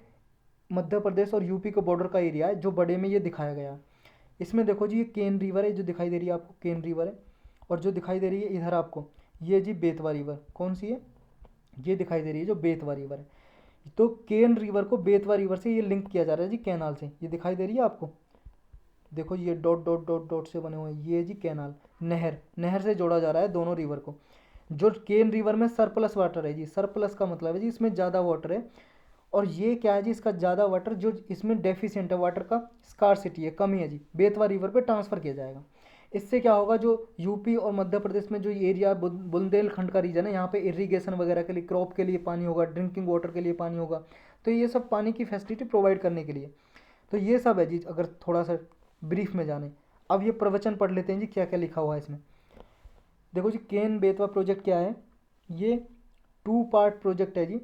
मध्य प्रदेश और यूपी के बॉर्डर का एरिया है जो बड़े में ये दिखाया गया है। इसमें देखो जी ये केन रिवर है जो दिखाई दे रही है आपको, केन रिवर है। और जो दिखाई दे रही है इधर आपको, ये जी बेतवा रिवर, कौन सी है, ये दिखाई दे रही है जो बेतवा रिवर है। तो केन रिवर को बेतवा रिवर से ये लिंक किया जा रहा है जी कैनाल से, ये दिखाई दे रही है आपको, देखो ये डॉट डॉट डॉट डॉट से बने हुए हैं, ये जी कैनाल, नहर, नहर से जोड़ा जा रहा है दोनों रिवर को। जो केन रिवर में सरप्लस वाटर है जी, सरप्लस का मतलब है जी इसमें ज़्यादा वाटर है, और ये क्या है जी, इसका ज़्यादा वाटर जो इसमें डेफिशिएंट है, वाटर का स्कार्सिटी है, कमी है जी, बेतवा रिवर पे ट्रांसफ़र किया जाएगा। इससे क्या होगा, जो यूपी और मध्य प्रदेश में जो एरिया बुंदेलखंड का रीजन है, यहाँ पे इरिगेशन वगैरह के लिए, क्रॉप के लिए पानी होगा, ड्रिंकिंग वाटर के लिए पानी होगा, तो ये सब पानी की फैसिलिटी प्रोवाइड करने के लिए, तो ये सब है जी, अगर थोड़ा सा ब्रीफ में जाने। अब ये प्रवचन पढ़ लेते हैं जी, क्या क्या लिखा हुआ है इसमें। देखो जी, केन बेतवा प्रोजेक्ट क्या है, ये 2 पार्ट प्रोजेक्ट है जी,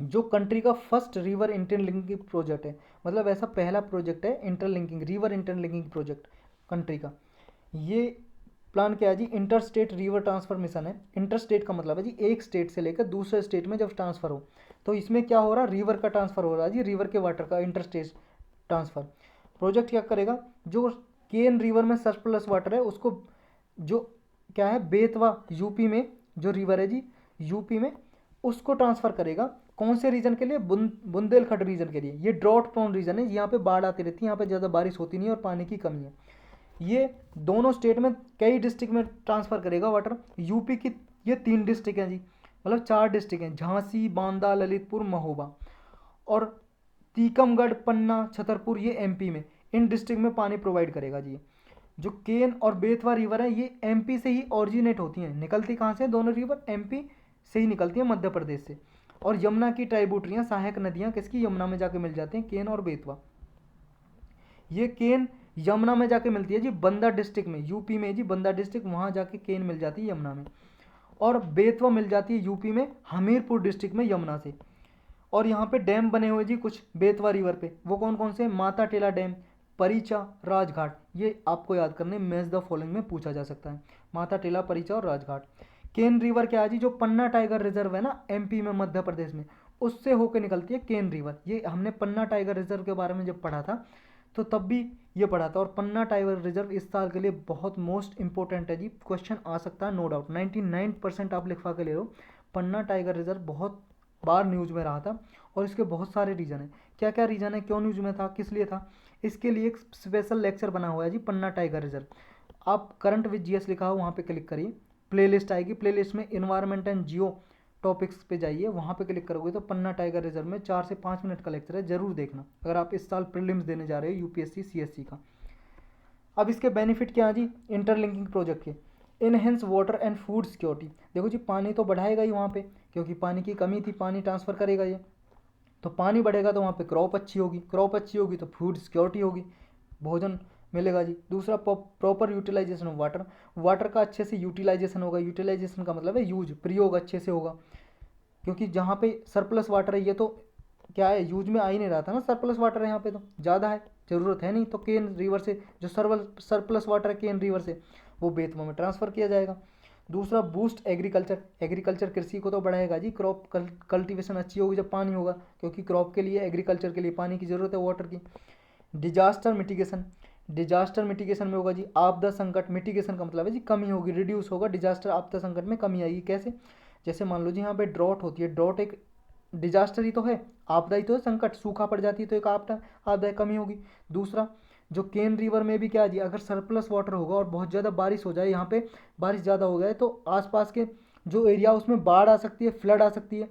जो कंट्री का फर्स्ट रिवर इंटरलिंकिंग प्रोजेक्ट है, मतलब ऐसा पहला प्रोजेक्ट है interlinking, river interlinking project country का। ये प्लान क्या है जी, inter state river transfer mission है। इंटर स्टेट का मतलब है जी एक स्टेट से लेकर दूसरे स्टेट में जब ट्रांसफ़र हो, तो इसमें क्या हो रहा है, रिवर का ट्रांसफ़र हो रहा है जी, रिवर के वाटर का इंटर स्टेट ट्रांसफ़र। प्रोजेक्ट क्या करेगा, जो केन रिवर में सरप्लस वाटर है उसको, जो क्या है बेतवा यूपी में जो रिवर है जी, यूपी में उसको ट्रांसफ़र करेगा। कौन से रीजन के लिए, बुंदेलखंड रीजन के लिए। ये ड्रॉट प्रोन रीजन है, यहाँ पे बाढ़ आती रहती है, यहाँ पे ज़्यादा बारिश होती नहीं है और पानी की कमी है। ये दोनों स्टेट में कई डिस्ट्रिक्ट में ट्रांसफ़र करेगा वाटर। यूपी की ये 3 डिस्ट्रिक्ट हैं जी, मतलब 4 डिस्ट्रिक्ट हैं, झांसी, बांदा, ललितपुर, महोबा, और टीकमगढ़, पन्ना, छतरपुर, ये एमपी में, इन डिस्ट्रिक्ट में पानी प्रोवाइड करेगा जी। जो केन और बेतवा रिवर है ये एमपी से ही ऑरिजिनेट होती हैं, निकलती कहाँ से, दोनों रिवर एमपी से ही निकलती हैं, मध्य प्रदेश से। और यमुना की ट्राइब्यूटरियाँ, सहायक नदियाँ किसकी, यमुना में जाके मिल जाती हैं, केन और बेतवा। ये केन यमुना में जाके मिलती है जी, बंदा डिस्ट्रिक्ट में, यूपी में जी, बंदा डिस्ट्रिक्ट, वहाँ जाके केन मिल जाती है यमुना में। और बेतवा मिल जाती है यूपी में हमीरपुर डिस्ट्रिक्ट में, यमुना से। और यहाँ पे डैम बने हुए जी कुछ बेतवा रिवर पे, वो कौन कौन से, माता टीला डैम, परिचा, राजघाट, ये आपको याद करने, मैच द फॉलोइंग में पूछा जा सकता है, माता टीला, परिचा और राजघाट। केन रिवर क्या है जी, जो पन्ना टाइगर रिजर्व है ना एमपी में, मध्य प्रदेश में, उससे होकर निकलती है केन रिवर। ये हमने पन्ना टाइगर रिजर्व के बारे में जब पढ़ा था तो तब भी ये पढ़ा था। और पन्ना टाइगर रिजर्व इस साल के लिए बहुत मोस्ट इंपॉर्टेंट है जी, क्वेश्चन आ सकता है नो डाउट, 99% आप लिखवा के ले लो। पन्ना टाइगर रिजर्व बहुत बार न्यूज़ में रहा था, और इसके बहुत सारे रीज़न हैं। क्या क्या रीज़न है, क्यों न्यूज़ में था, किस लिए था, इसके लिए एक स्पेशल लेक्चर बना हुआ है जी, पन्ना टाइगर रिजर्व। आप करंट विद जीएस लिखा हो वहाँ पे क्लिक करिए, प्लेलिस्ट आएगी, प्लेलिस्ट में इन्वायरमेंट एंड जियो टॉपिक्स पे जाइए, वहाँ पे क्लिक करोगे तो पन्ना टाइगर रिजर्व में 4 से 5 मिनट का लेक्चर है, जरूर देखना अगर आप इस साल प्रीलिम्स देने जा रहे हो यूपीएससी सीएससी का। अब इसके बेनिफिट क्या है जी, इंटरलिंकिंग प्रोजेक्ट के, enhance water and food security. देखो जी, पानी तो बढ़ाएगा ही वहाँ पे, क्योंकि पानी की कमी थी, पानी ट्रांसफ़र करेगा ये, तो पानी बढ़ेगा तो वहाँ पे क्रॉप अच्छी होगी, क्रॉप अच्छी होगी तो फूड सिक्योरिटी होगी, भोजन मिलेगा जी। दूसरा, proper utilisation of water, water का अच्छे से यूटिलाइजेशन होगा, यूटिलाइजेशन का मतलब है यूज, प्रयोग अच्छे से होगा, क्योंकि जहाँ पे सरप्लस वाटर है, ये तो क्या है, यूज में आ ही नहीं रहा था ना, सरप्लस वाटर है यहाँ पे तो ज़्यादा है, ज़रूरत है नहीं, तो केन रिवर से जो सरप्लस वाटर है केन रिवर से, वो बेतवा में ट्रांसफ़र किया जाएगा। दूसरा, बूस्ट एग्रीकल्चर, एग्रीकल्चर कृषि को तो बढ़ाएगा जी, क्रॉप कल्टीवेशन अच्छी होगी जब पानी होगा, क्योंकि क्रॉप के लिए, एग्रीकल्चर के लिए पानी की ज़रूरत है, वाटर की। डिजास्टर मिटिगेशन, डिजास्टर मिटिगेशन में होगा जी आपदा संकट, मिटिगेशन का मतलब है जी कमी होगी, रिड्यूस होगा, डिजास्टर आपदा संकट में कमी आएगी। कैसे, जैसे मान लो जी यहाँ पे ड्रॉट होती है, ड्रॉट एक डिजास्टर ही तो है, आपदा ही तो है, संकट, सूखा पड़ जाती है तो एक आपदा कमी होगी। दूसरा, जो केन रिवर में भी क्या है जी, अगर सरप्लस वाटर होगा और बहुत ज़्यादा बारिश हो जाए, यहाँ पे बारिश ज़्यादा हो जाए तो आसपास के जो एरिया उसमें बाढ़ आ सकती है, फ्लड आ सकती है,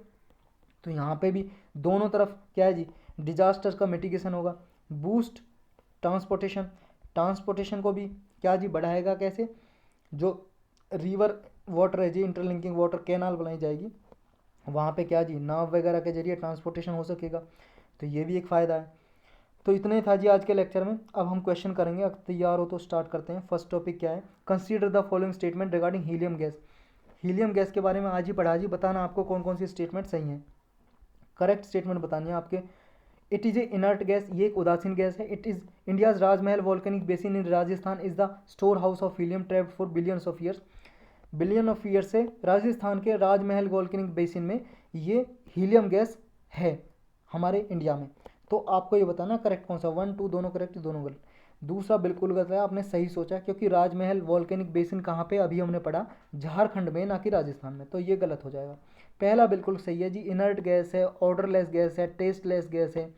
तो यहाँ पे भी दोनों तरफ क्या है जी, डिजास्टर का मिटिगेशन होगा। बूस्ट ट्रांसपोर्टेशन, ट्रांसपोर्टेशन को भी क्या जी बढ़ाएगा, कैसे, जो रिवर वाटर है जी, इंटरलिंकिंग वाटर कैनाल बनाई जाएगी, वहाँ पे क्या जी, नाव वगैरह के जरिए ट्रांसपोर्टेशन हो सकेगा, तो ये भी एक फ़ायदा है। तो इतना ही था जी आज के लेक्चर में। अब हम क्वेश्चन करेंगे, अगर तैयार हो तो स्टार्ट करते हैं। फर्स्ट टॉपिक क्या है, consider the following statement regarding helium gas. Helium gas के बारे में आज ही पढ़ा जी, बताना आपको कौन कौन सी स्टेटमेंट सही हैं, करेक्ट स्टेटमेंट बतानी है आपके। It is a inert gas, ये एक उदासीन गैस है। It is India's Rajmahal volcanic basin in Rajasthan is the store house of helium trapped for billions of years. Billion of year से राजस्थान के राजमहल वॉल्केनिक बेसिन में ये हीलियम गैस है हमारे इंडिया में। तो आपको ये बताना करेक्ट कौन सा, 1 2 दोनों करेक्ट, दोनों गलत। दूसरा बिल्कुल गलत है, आपने सही सोचा, क्योंकि राजमहल वॉल्केनिक बेसिन कहाँ पे, अभी हमने पढ़ा झारखंड में, ना कि राजस्थान में, तो ये गलत हो जाएगा। पहला बिल्कुल सही है जी, इनर्ट गैस है, ऑर्डरलेस गैस है, टेस्टलेस गैस है,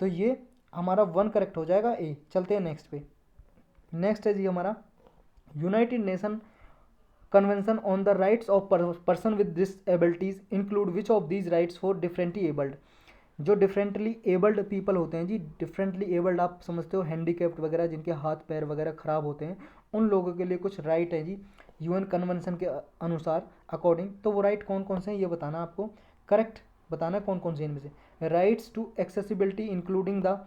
तो ये हमारा 1 करेक्ट हो जाएगा ए। चलते हैं नेक्स्ट पे। नेक्स्ट है जी हमारा United nation convention on the rights of person with डिसएबिलिटीज include which of these rights for differently abled. जो डिफरेंटली एबल्ड पीपल होते हैं जी, डिफरेंटली एबल्ड आप समझते हो हैंडीकैप्ड वगैरह, जिनके हाथ पैर वगैरह खराब होते हैं, उन लोगों के लिए कुछ राइट है जी यूएन कन्वेंशन के अनुसार अकॉर्डिंग। तो वो राइट कौन कौन से हैं ये बताना आपको, करेक्ट बताना कौन कौन से इनमें से। Rights to accessibility including the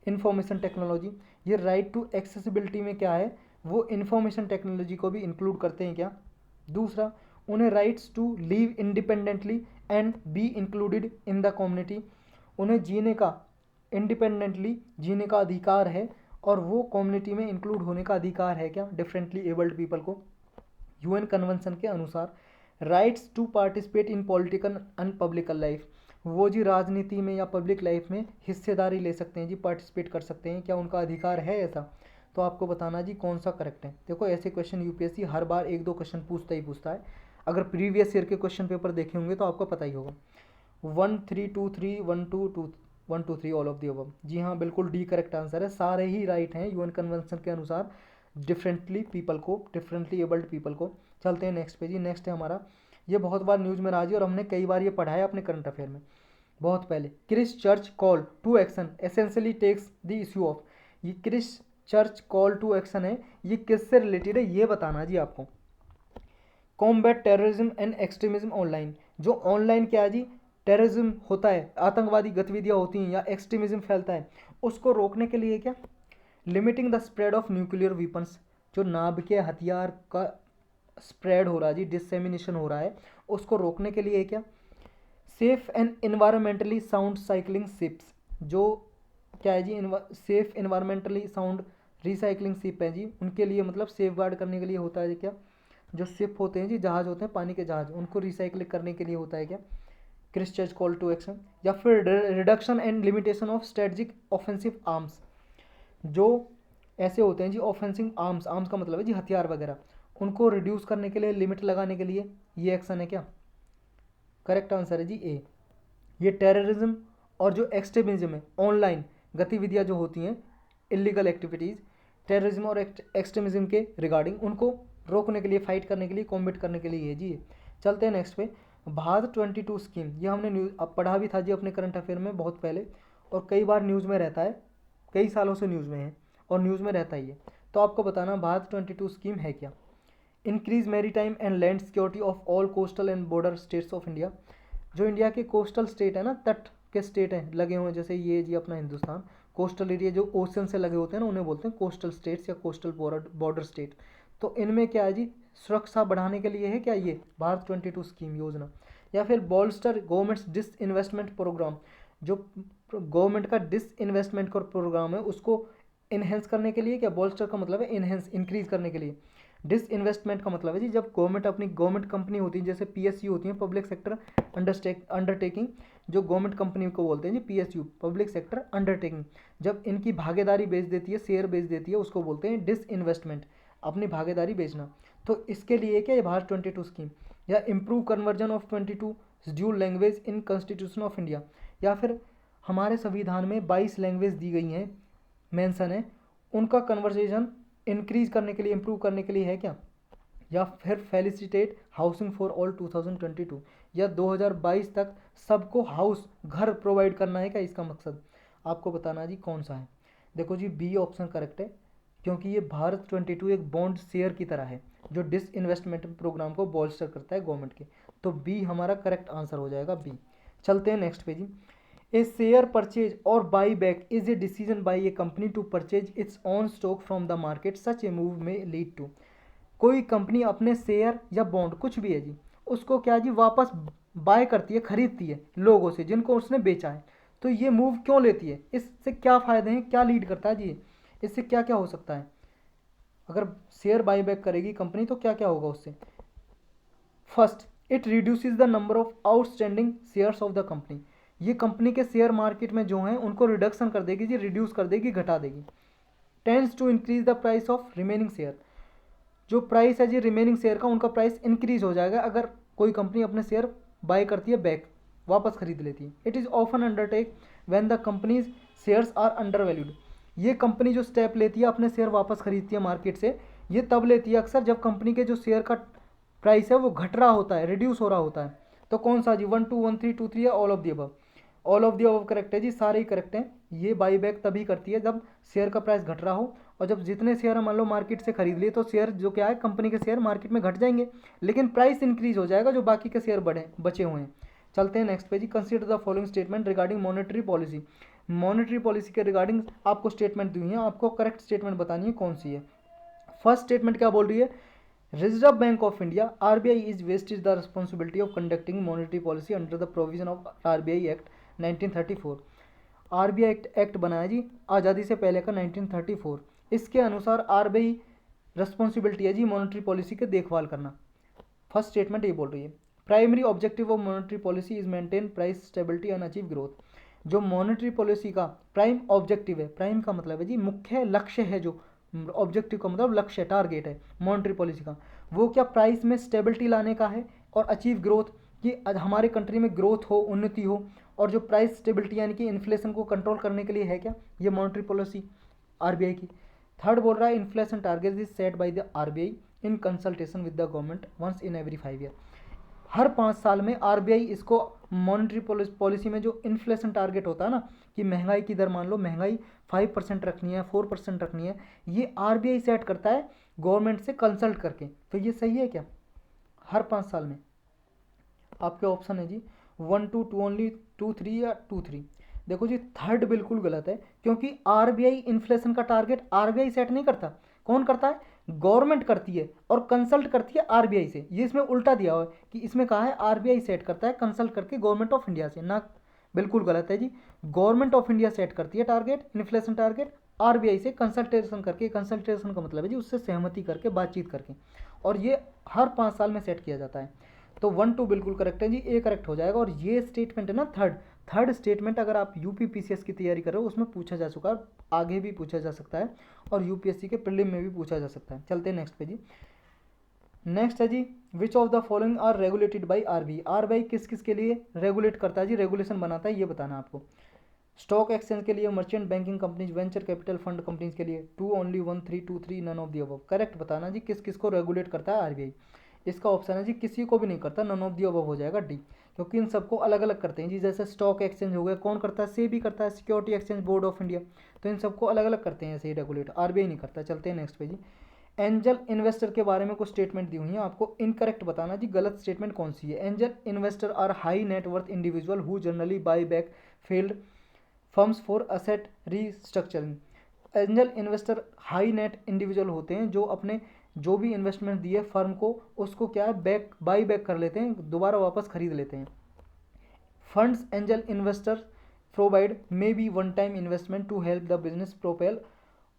information technology, ये राइट टू एक्सेसिबिलिटी में क्या है, वो इंफॉर्मेशन टेक्नोलॉजी को भी इंक्लूड करते हैं क्या। दूसरा, उन्हें rights to live independently and be included in the community, उन्हें जीने का इंडिपेंडेंटली जीने का अधिकार है और वो कम्युनिटी में इंक्लूड होने का अधिकार है क्या, डिफरेंटली एबल्ड पीपल को यूएन कन्वेंशन के अनुसार। Rights to participate in political and public life, वो जी राजनीति में या पब्लिक लाइफ में हिस्सेदारी ले सकते हैं जी, पार्टिसिपेट कर सकते हैं, क्या उनका अधिकार है ऐसा। तो आपको बताना जी कौन सा करेक्ट है। देखो ऐसे क्वेश्चन यूपीएससी हर बार 1-2 क्वेश्चन पूछता ही पूछता है, अगर प्रीवियस ईयर के क्वेश्चन पेपर देखे होंगे तो आपको पता ही होगा। 1 3 2 3 1 2 2 1 2 3 ऑल ऑफ दी अबव, जी हाँ बिल्कुल डी करेक्ट आंसर है, सारे ही राइट हैं यूएन कन्वेंशन के अनुसार डिफरेंटली पीपल को, डिफरेंटली एबल्ड पीपल को। चलते हैं नेक्स्ट पे जी। नेक्स्ट है हमारा, ये बहुत बार न्यूज़ में रहा जी और हमने कई बार ये पढ़ा है अपने करंट अफेयर में बहुत पहले। Christchurch call to action essentially takes the issue of, ये Christchurch call to action है, ये किससे रिलेटेड है ये बताना जी आपको। Combat terrorism and extremism online, जो ऑनलाइन क्या है जी टेररिज्म होता है, आतंकवादी गतिविधियां होती हैं या एक्सट्रीमिज्म फैलता है, उसको रोकने के लिए क्या। Limiting the spread of nuclear weapons, जो नाभिकीय हथियार का स्प्रेड हो रहा है जी, डिसेमिनेशन हो रहा है, उसको रोकने के लिए क्या। Safe and environmentally sound cycling ships, जो क्या है जी safe environmentally sound recycling ship है जी, उनके लिए मतलब सेफ गार्ड करने के लिए होता है क्या। जो शिप होते हैं जी, जहाज होते हैं पानी के जहाज, उनको रिसाइकिल करने के लिए होता है क्या Christchurch call to action. या फिर reduction and limitation of strategic offensive arms, जो ऐसे होते हैं जी ऑफेंसिव आर्म्स, आर्म्स का मतलब है जी हथियार वगैरह, उनको रिड्यूस करने के लिए, लिमिट लगाने के लिए ये एक्शन है क्या। करेक्ट आंसर है जी ए। ये टेररिज्म और जो एक्सट्रीमिज्म है, ऑनलाइन गतिविधियां जो होती हैं, इलीगल एक्टिविटीज़, टेररिज्म और एक्सट्रीमिज्म के रिगार्डिंग, उनको रोकने के लिए, फाइट करने के लिए, कॉम्बेट करने के लिए है जी। चलते हैं नेक्स्ट पे। भारत 22 स्कीम, ये हमने न्यूज़ अब पढ़ा भी था जी अपने करंट अफेयर में बहुत पहले, और कई बार न्यूज़ में रहता है, कई सालों से न्यूज़ में है और न्यूज़ में रहता ही है। तो आपको बताना भारत 22 स्कीम है क्या। Increase maritime and land security of all coastal and border states of India, जो इंडिया के कोस्टल स्टेट है ना, तट के स्टेट हैं लगे हुए हैं, जैसे ये जी अपना हिंदुस्तान, कोस्टल एरिया जो ओशन से लगे होते हैं ना, उन्हें बोलते हैं कोस्टल स्टेट्स या कोस्टल बॉर्डर स्टेट। तो इनमें क्या है जी सुरक्षा बढ़ाने के लिए है क्या ये भारत 22 स्कीम योजना। या फिर bolster government's disinvestment programme, जो गवर्नमेंट का डिस इन्वेस्टमेंट का प्रोग्राम है उसको इन्हेंस करने के लिए क्या, बॉल्स्टर का मतलब है इन्हेंस, इंक्रीज करने के लिए। डिस इन्वेस्टमेंट का मतलब है जी जब गवर्नमेंट अपनी गवर्नमेंट कंपनी होती है, जैसे पीएसयू होती है, पब्लिक सेक्टर अंडरटेकिंग, जो गवर्नमेंट कंपनी को बोलते हैं जी पीएसयू, पब्लिक सेक्टर अंडरटेकिंग, जब इनकी भागीदारी बेच देती है, शेयर बेच देती है, उसको बोलते हैं डिस इन्वेस्टमेंट, अपनी भागीदारी बेचना। तो इसके लिए क्या ये भारत 22 स्कीम। या improve conversion of 22 schedule language in constitution of India, या फिर हमारे संविधान में 22 लैंग्वेज दी गई हैं, मेंशन है, उनका कन्वर्जेशन इंक्रीज करने के लिए, इम्प्रूव करने के लिए है क्या। या फिर फैसिलिटेट हाउसिंग फॉर ऑल 2022, या 2022 तक सबको हाउस, घर प्रोवाइड करना है क्या इसका मकसद। आपको बताना जी कौन सा है। देखो जी बी ऑप्शन करेक्ट है, क्योंकि ये भारत 22 एक बॉन्ड शेयर की तरह है जो डिस इन्वेस्टमेंट प्रोग्राम को बॉल्स्टर करता है गवर्नमेंट के। तो बी हमारा करेक्ट आंसर हो जाएगा बी। चलते हैं नेक्स्ट पे जी। A share purchase or buy back is a decision by a company to purchase its own stock from the market, such a move may lead to. कोई company अपने share या bond कुछ भी है जी, उसको क्या जी वापस बाय करती है, खरीदती है लोगों से जिनको उसने बेचा है। तो ये मूव क्यों लेती है, इससे क्या फ़ायदे हैं, क्या लीड करता है जी, इससे क्या क्या हो सकता है। अगर शेयर बाई बैक करेगी कंपनी तो क्या क्या होगा उससे। First, it reduces the number of outstanding shares of the company, ये कंपनी के शेयर मार्केट में जो हैं उनको रिडक्शन कर देगी जी, रिड्यूस कर देगी, घटा देगी। Tends to increase the price of remaining share. जो प्राइस है जी रिमेनिंग शेयर का, उनका प्राइस इंक्रीज हो जाएगा अगर कोई कंपनी अपने शेयर बाय करती है, बैक वापस खरीद लेती है। It is often undertake when the company's shares are undervalued. ये कंपनी जो स्टेप लेती है अपने शेयर वापस खरीदती है मार्केट से, ये तब लेती है अक्सर जब कंपनी के जो शेयर का प्राइस है वो घट रहा होता है, रिड्यूस हो रहा होता है। तो कौन सा जी 1 2 1 3 2 3 है, all of the above. All of the above correct है जी, सारे ही करेक्ट हैं। ये बाई बैक तभी करती है जब शेयर का प्राइस घट रहा हो, और जब जितने शेयर मान लो मार्केट से खरीद लिए तो शेयर जो क्या है कंपनी के शेयर मार्केट में घट जाएंगे, लेकिन प्राइस इंक्रीज हो जाएगा जो बाकी के शेयर बढ़े बचे हुए हैं। चलते हैं next page. Consider the following statement regarding monetary policy. Monetary policy के रिगार्डिंग आपको स्टेटमेंट दी हुई है, आपको करेक्ट स्टेटमेंट बतानी है कौन सी है। फर्स्ट स्टेटमेंट क्या बोल रही है, Reserve Bank of India RBI is vested the responsibility of conducting monetary policy under the provision of RBI act 1934। RBI act बनाया जी आज़ादी से पहले का 1934। इसके अनुसार आरबीआई रिस्पॉन्सिबिलिटी है जी मॉनेटरी पॉलिसी के देखभाल करना। फर्स्ट स्टेटमेंट ये बोल रही है, primary objective of monetary policy is maintain price stability and achieve growth. जो मॉनेटरी पॉलिसी का प्राइम ऑब्जेक्टिव है, प्राइम का मतलब है जी मुख्य लक्ष्य है, जो ऑब्जेक्टिव का मतलब लक्ष्य टारगेट है मॉनेटरी पॉलिसी का, वो क्या प्राइस में स्टेबिलिटी लाने का है और अचीव ग्रोथ, कि हमारे कंट्री में ग्रोथ हो, उन्नति हो, और जो प्राइस स्टेबिलिटी यानी कि इन्फ्लेशन को कंट्रोल करने के लिए है क्या ये मॉनेटरी पॉलिसी आरबीआई की। थर्ड बोल रहा है inflation target is set by the RBI in consultation with the government once in every 5 year. हर 5 साल में आरबीआई इसको मॉनेटरी पॉलिसी में जो इन्फ्लेशन टारगेट होता है ना, कि महंगाई की दर मान लो महंगाई 5% रखनी है, 4% रखनी है, ये आरबीआई सेट करता है गवर्नमेंट से कंसल्ट करके। तो ये सही है क्या, हर 5 साल में। आपके ऑप्शन है जी 1 2 2 ओनली 2 3 या 2 3। देखो जी थर्ड बिल्कुल गलत है, क्योंकि आरबीआई इन्फ्लेशन का टारगेट आरबीआई सेट नहीं करता, कौन करता है, गवर्नमेंट करती है और कंसल्ट करती है आरबीआई से। ये इसमें उल्टा दिया हुआ है कि इसमें कहा है आरबीआई सेट करता है कंसल्ट करके गवर्नमेंट ऑफ इंडिया से, ना, बिल्कुल गलत है जी। गवर्नमेंट ऑफ इंडिया सेट करती है टारगेट, इन्फ्लेशन टारगेट, आरबीआई से कंसल्टेशन करके, कंसल्टेशन का मतलब है जी उससे सहमति करके, बातचीत करके, और ये हर 5 साल में सेट किया जाता है। तो 1 2 बिल्कुल करेक्ट है जी, ए करेक्ट हो जाएगा। और ये स्टेटमेंट है ना थर्ड स्टेटमेंट, अगर आप यूपी पीसीएस की तैयारी कर रहे हो उसमें पूछा जा चुका है, आगे भी पूछा जा सकता है, और यूपीएससी के प्रीलिम में भी पूछा जा सकता है। चलते हैं नेक्स्ट पे जी। नेक्स्ट है जी which of the following are regulated by RBI. RBI किस किस के लिए रेगुलेट करता है जी, रेगुलेशन बनाता है, ये बताना आपको। स्टॉक एक्सचेंज के लिए, merchant banking companies, venture capital fund companies के लिए। 2 only 1 3 2 3 none of the above. Correct बताना जी किस किस को रेगुलेट करता है आरबीआई। इसका ऑप्शन है जी किसी को भी नहीं करता, नन ऑफ दी अबव हो जाएगा डी, क्योंकि इन सबको अलग अलग करते हैं जी। जैसे स्टॉक एक्सचेंज हो गया, कौन करता है, सेबी करता है, security exchange board of India. तो इन सबको अलग अलग करते हैं ऐसे ही रेगुलेट, आरबीआई नहीं करता। चलते हैं नेक्स्ट पे जी। एंजल इन्वेस्टर के बारे में कुछ स्टेटमेंट दी हुई है, आपको इनकरेक्ट बताना जी गलत स्टेटमेंट कौन सी है। Angel investor are high net worth individual who generally buy back failed firms for asset restructuring. Angel investor high net individual होते हैं जो अपने जो भी इन्वेस्टमेंट दिए फर्म को, उसको क्या है बैक बाई बैक कर लेते हैं, दोबारा वापस खरीद लेते हैं। Funds angel investor provide may be one time investment to help the business propel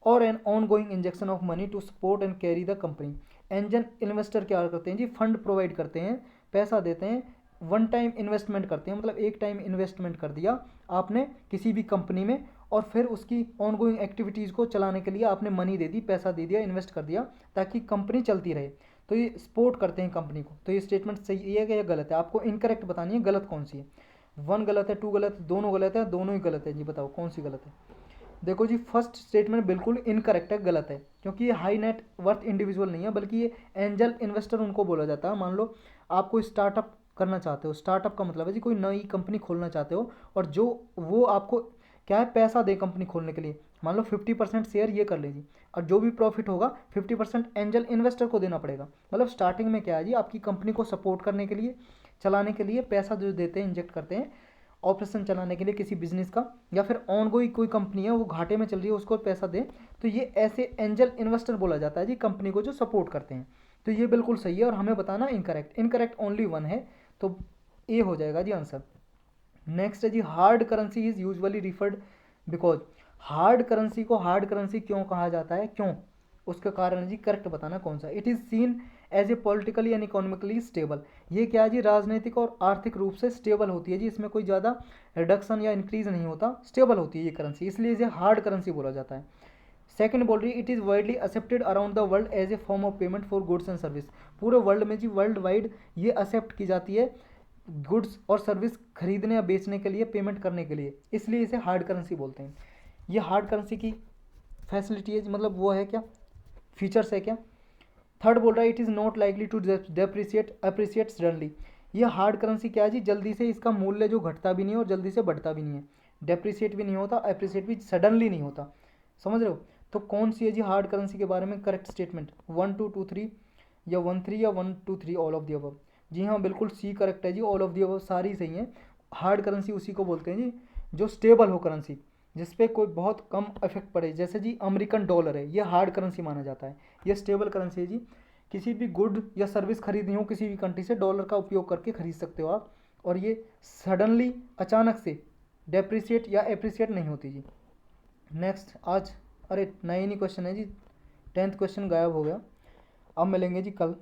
और an ongoing injection of money to support and carry the company. Angel investor क्या करते हैं जी, फंड प्रोवाइड करते हैं, पैसा देते हैं, वन टाइम इन्वेस्टमेंट करते हैं, मतलब एक टाइम इन्वेस्टमेंट कर दिया आपने किसी भी कंपनी में, और फिर उसकी ऑन गोइंग एक्टिविटीज़ को चलाने के लिए आपने मनी दे दी, पैसा दे दिया, इन्वेस्ट कर दिया, ताकि कंपनी चलती रहे। तो ये सपोर्ट करते हैं कंपनी को। तो ये स्टेटमेंट सही है या गलत है, आपको इनकरेक्ट बतानी है गलत कौन सी है। 1 गलत है, 2 गलत है, दोनों गलत है, दोनों ही गलत है जी, बताओ कौन सी गलत है। देखो जी फर्स्ट स्टेटमेंट बिल्कुल इनकरेक्ट है, गलत है, क्योंकि ये हाई नेट वर्थ इंडिविजुअल नहीं है, बल्कि ये एंजल इन्वेस्टर उनको बोला जाता है। मान लो आप कोई स्टार्टअप करना चाहते हो, स्टार्टअप का मतलब है जी कोई नई कंपनी खोलना चाहते हो, और जो वो आपको क्या है पैसा दे कंपनी खोलने के लिए, मान लो 50% शेयर ये कर लीजिए, और जो भी प्रॉफिट होगा 50% एंजल इन्वेस्टर को देना पड़ेगा। मतलब स्टार्टिंग में क्या है जी, आपकी कंपनी को सपोर्ट करने के लिए, चलाने के लिए पैसा जो देते हैं, इंजेक्ट करते हैं ऑपरेशन चलाने के लिए किसी बिजनेस का, या फिर ऑन गोइंग कोई कंपनी है वो घाटे में चल रही है उसको पैसा दे, तो ये ऐसे एंजल इन्वेस्टर बोला जाता है जी कंपनी को जो सपोर्ट करते हैं। तो ये बिल्कुल सही है, और हमें बताना इनकरेक्ट, इनकरेक्ट ओनली 1 है, तो ए हो जाएगा जी आंसर। नेक्स्ट है जी hard currency is usually referred because. Hard currency को हार्ड करेंसी क्यों कहा जाता है, क्यों, उसका कारण जी करेक्ट बताना कौन सा। It is seen as a politically and economically stable. ये क्या है जी, राजनीतिक और आर्थिक रूप से स्टेबल होती है जी, इसमें कोई ज़्यादा रिडक्शन या इंक्रीज नहीं होता, स्टेबल होती है ये करेंसी, इसलिए इसे हार्ड करेंसी बोला जाता है। सेकंड बोल रही है it is widely accepted around the world as a form of payment for goods and service. पूरे वर्ल्ड में जी वर्ल्ड वाइड ये एक्सेप्ट की जाती है गुड्स और सर्विस खरीदने या बेचने के लिए, पेमेंट करने के लिए, इसलिए इसे हार्ड करेंसी बोलते हैं। ये हार्ड करेंसी की फैसिलिटी है, मतलब वो है क्या, फीचर्स है क्या। थर्ड बोल रहा है it is not likely to depreciate appreciate suddenly. ये हार्ड करेंसी क्या है जी, जल्दी से इसका मूल्य जो घटता भी नहीं है और जल्दी से बढ़ता भी नहीं है, डेप्रिसिएट भी नहीं होता, अप्रिसिएट भी सडनली नहीं होता। समझ रहे हो। तो कौन सी है जी हार्ड करेंसी के बारे में करेक्ट स्टेटमेंट, 1 2 2 3 या 1 3 या 1 2 3 ऑल ऑफ दी अबव। जी हाँ बिल्कुल सी करेक्ट है जी, ऑल ऑफ दी अबव सारी सही हैं। हार्ड करेंसी उसी को बोलते हैं जी जो स्टेबल हो करेंसी, जिसपे कोई बहुत कम इफेक्ट पड़े, जैसे जी अमेरिकन डॉलर है, ये हार्ड करेंसी माना जाता है, ये स्टेबल करेंसी है जी। किसी भी गुड या सर्विस खरीदनी हो किसी भी कंट्री से, डॉलर का उपयोग करके खरीद सकते हो आप, और ये सडनली अचानक से डेप्रिसिएट या एप्रिसिएट नहीं होती जी। नेक्स्ट आज, अरे नए नहीं क्वेश्चन है जी, 10th क्वेश्चन गायब हो गया। अब मिलेंगे जी कल।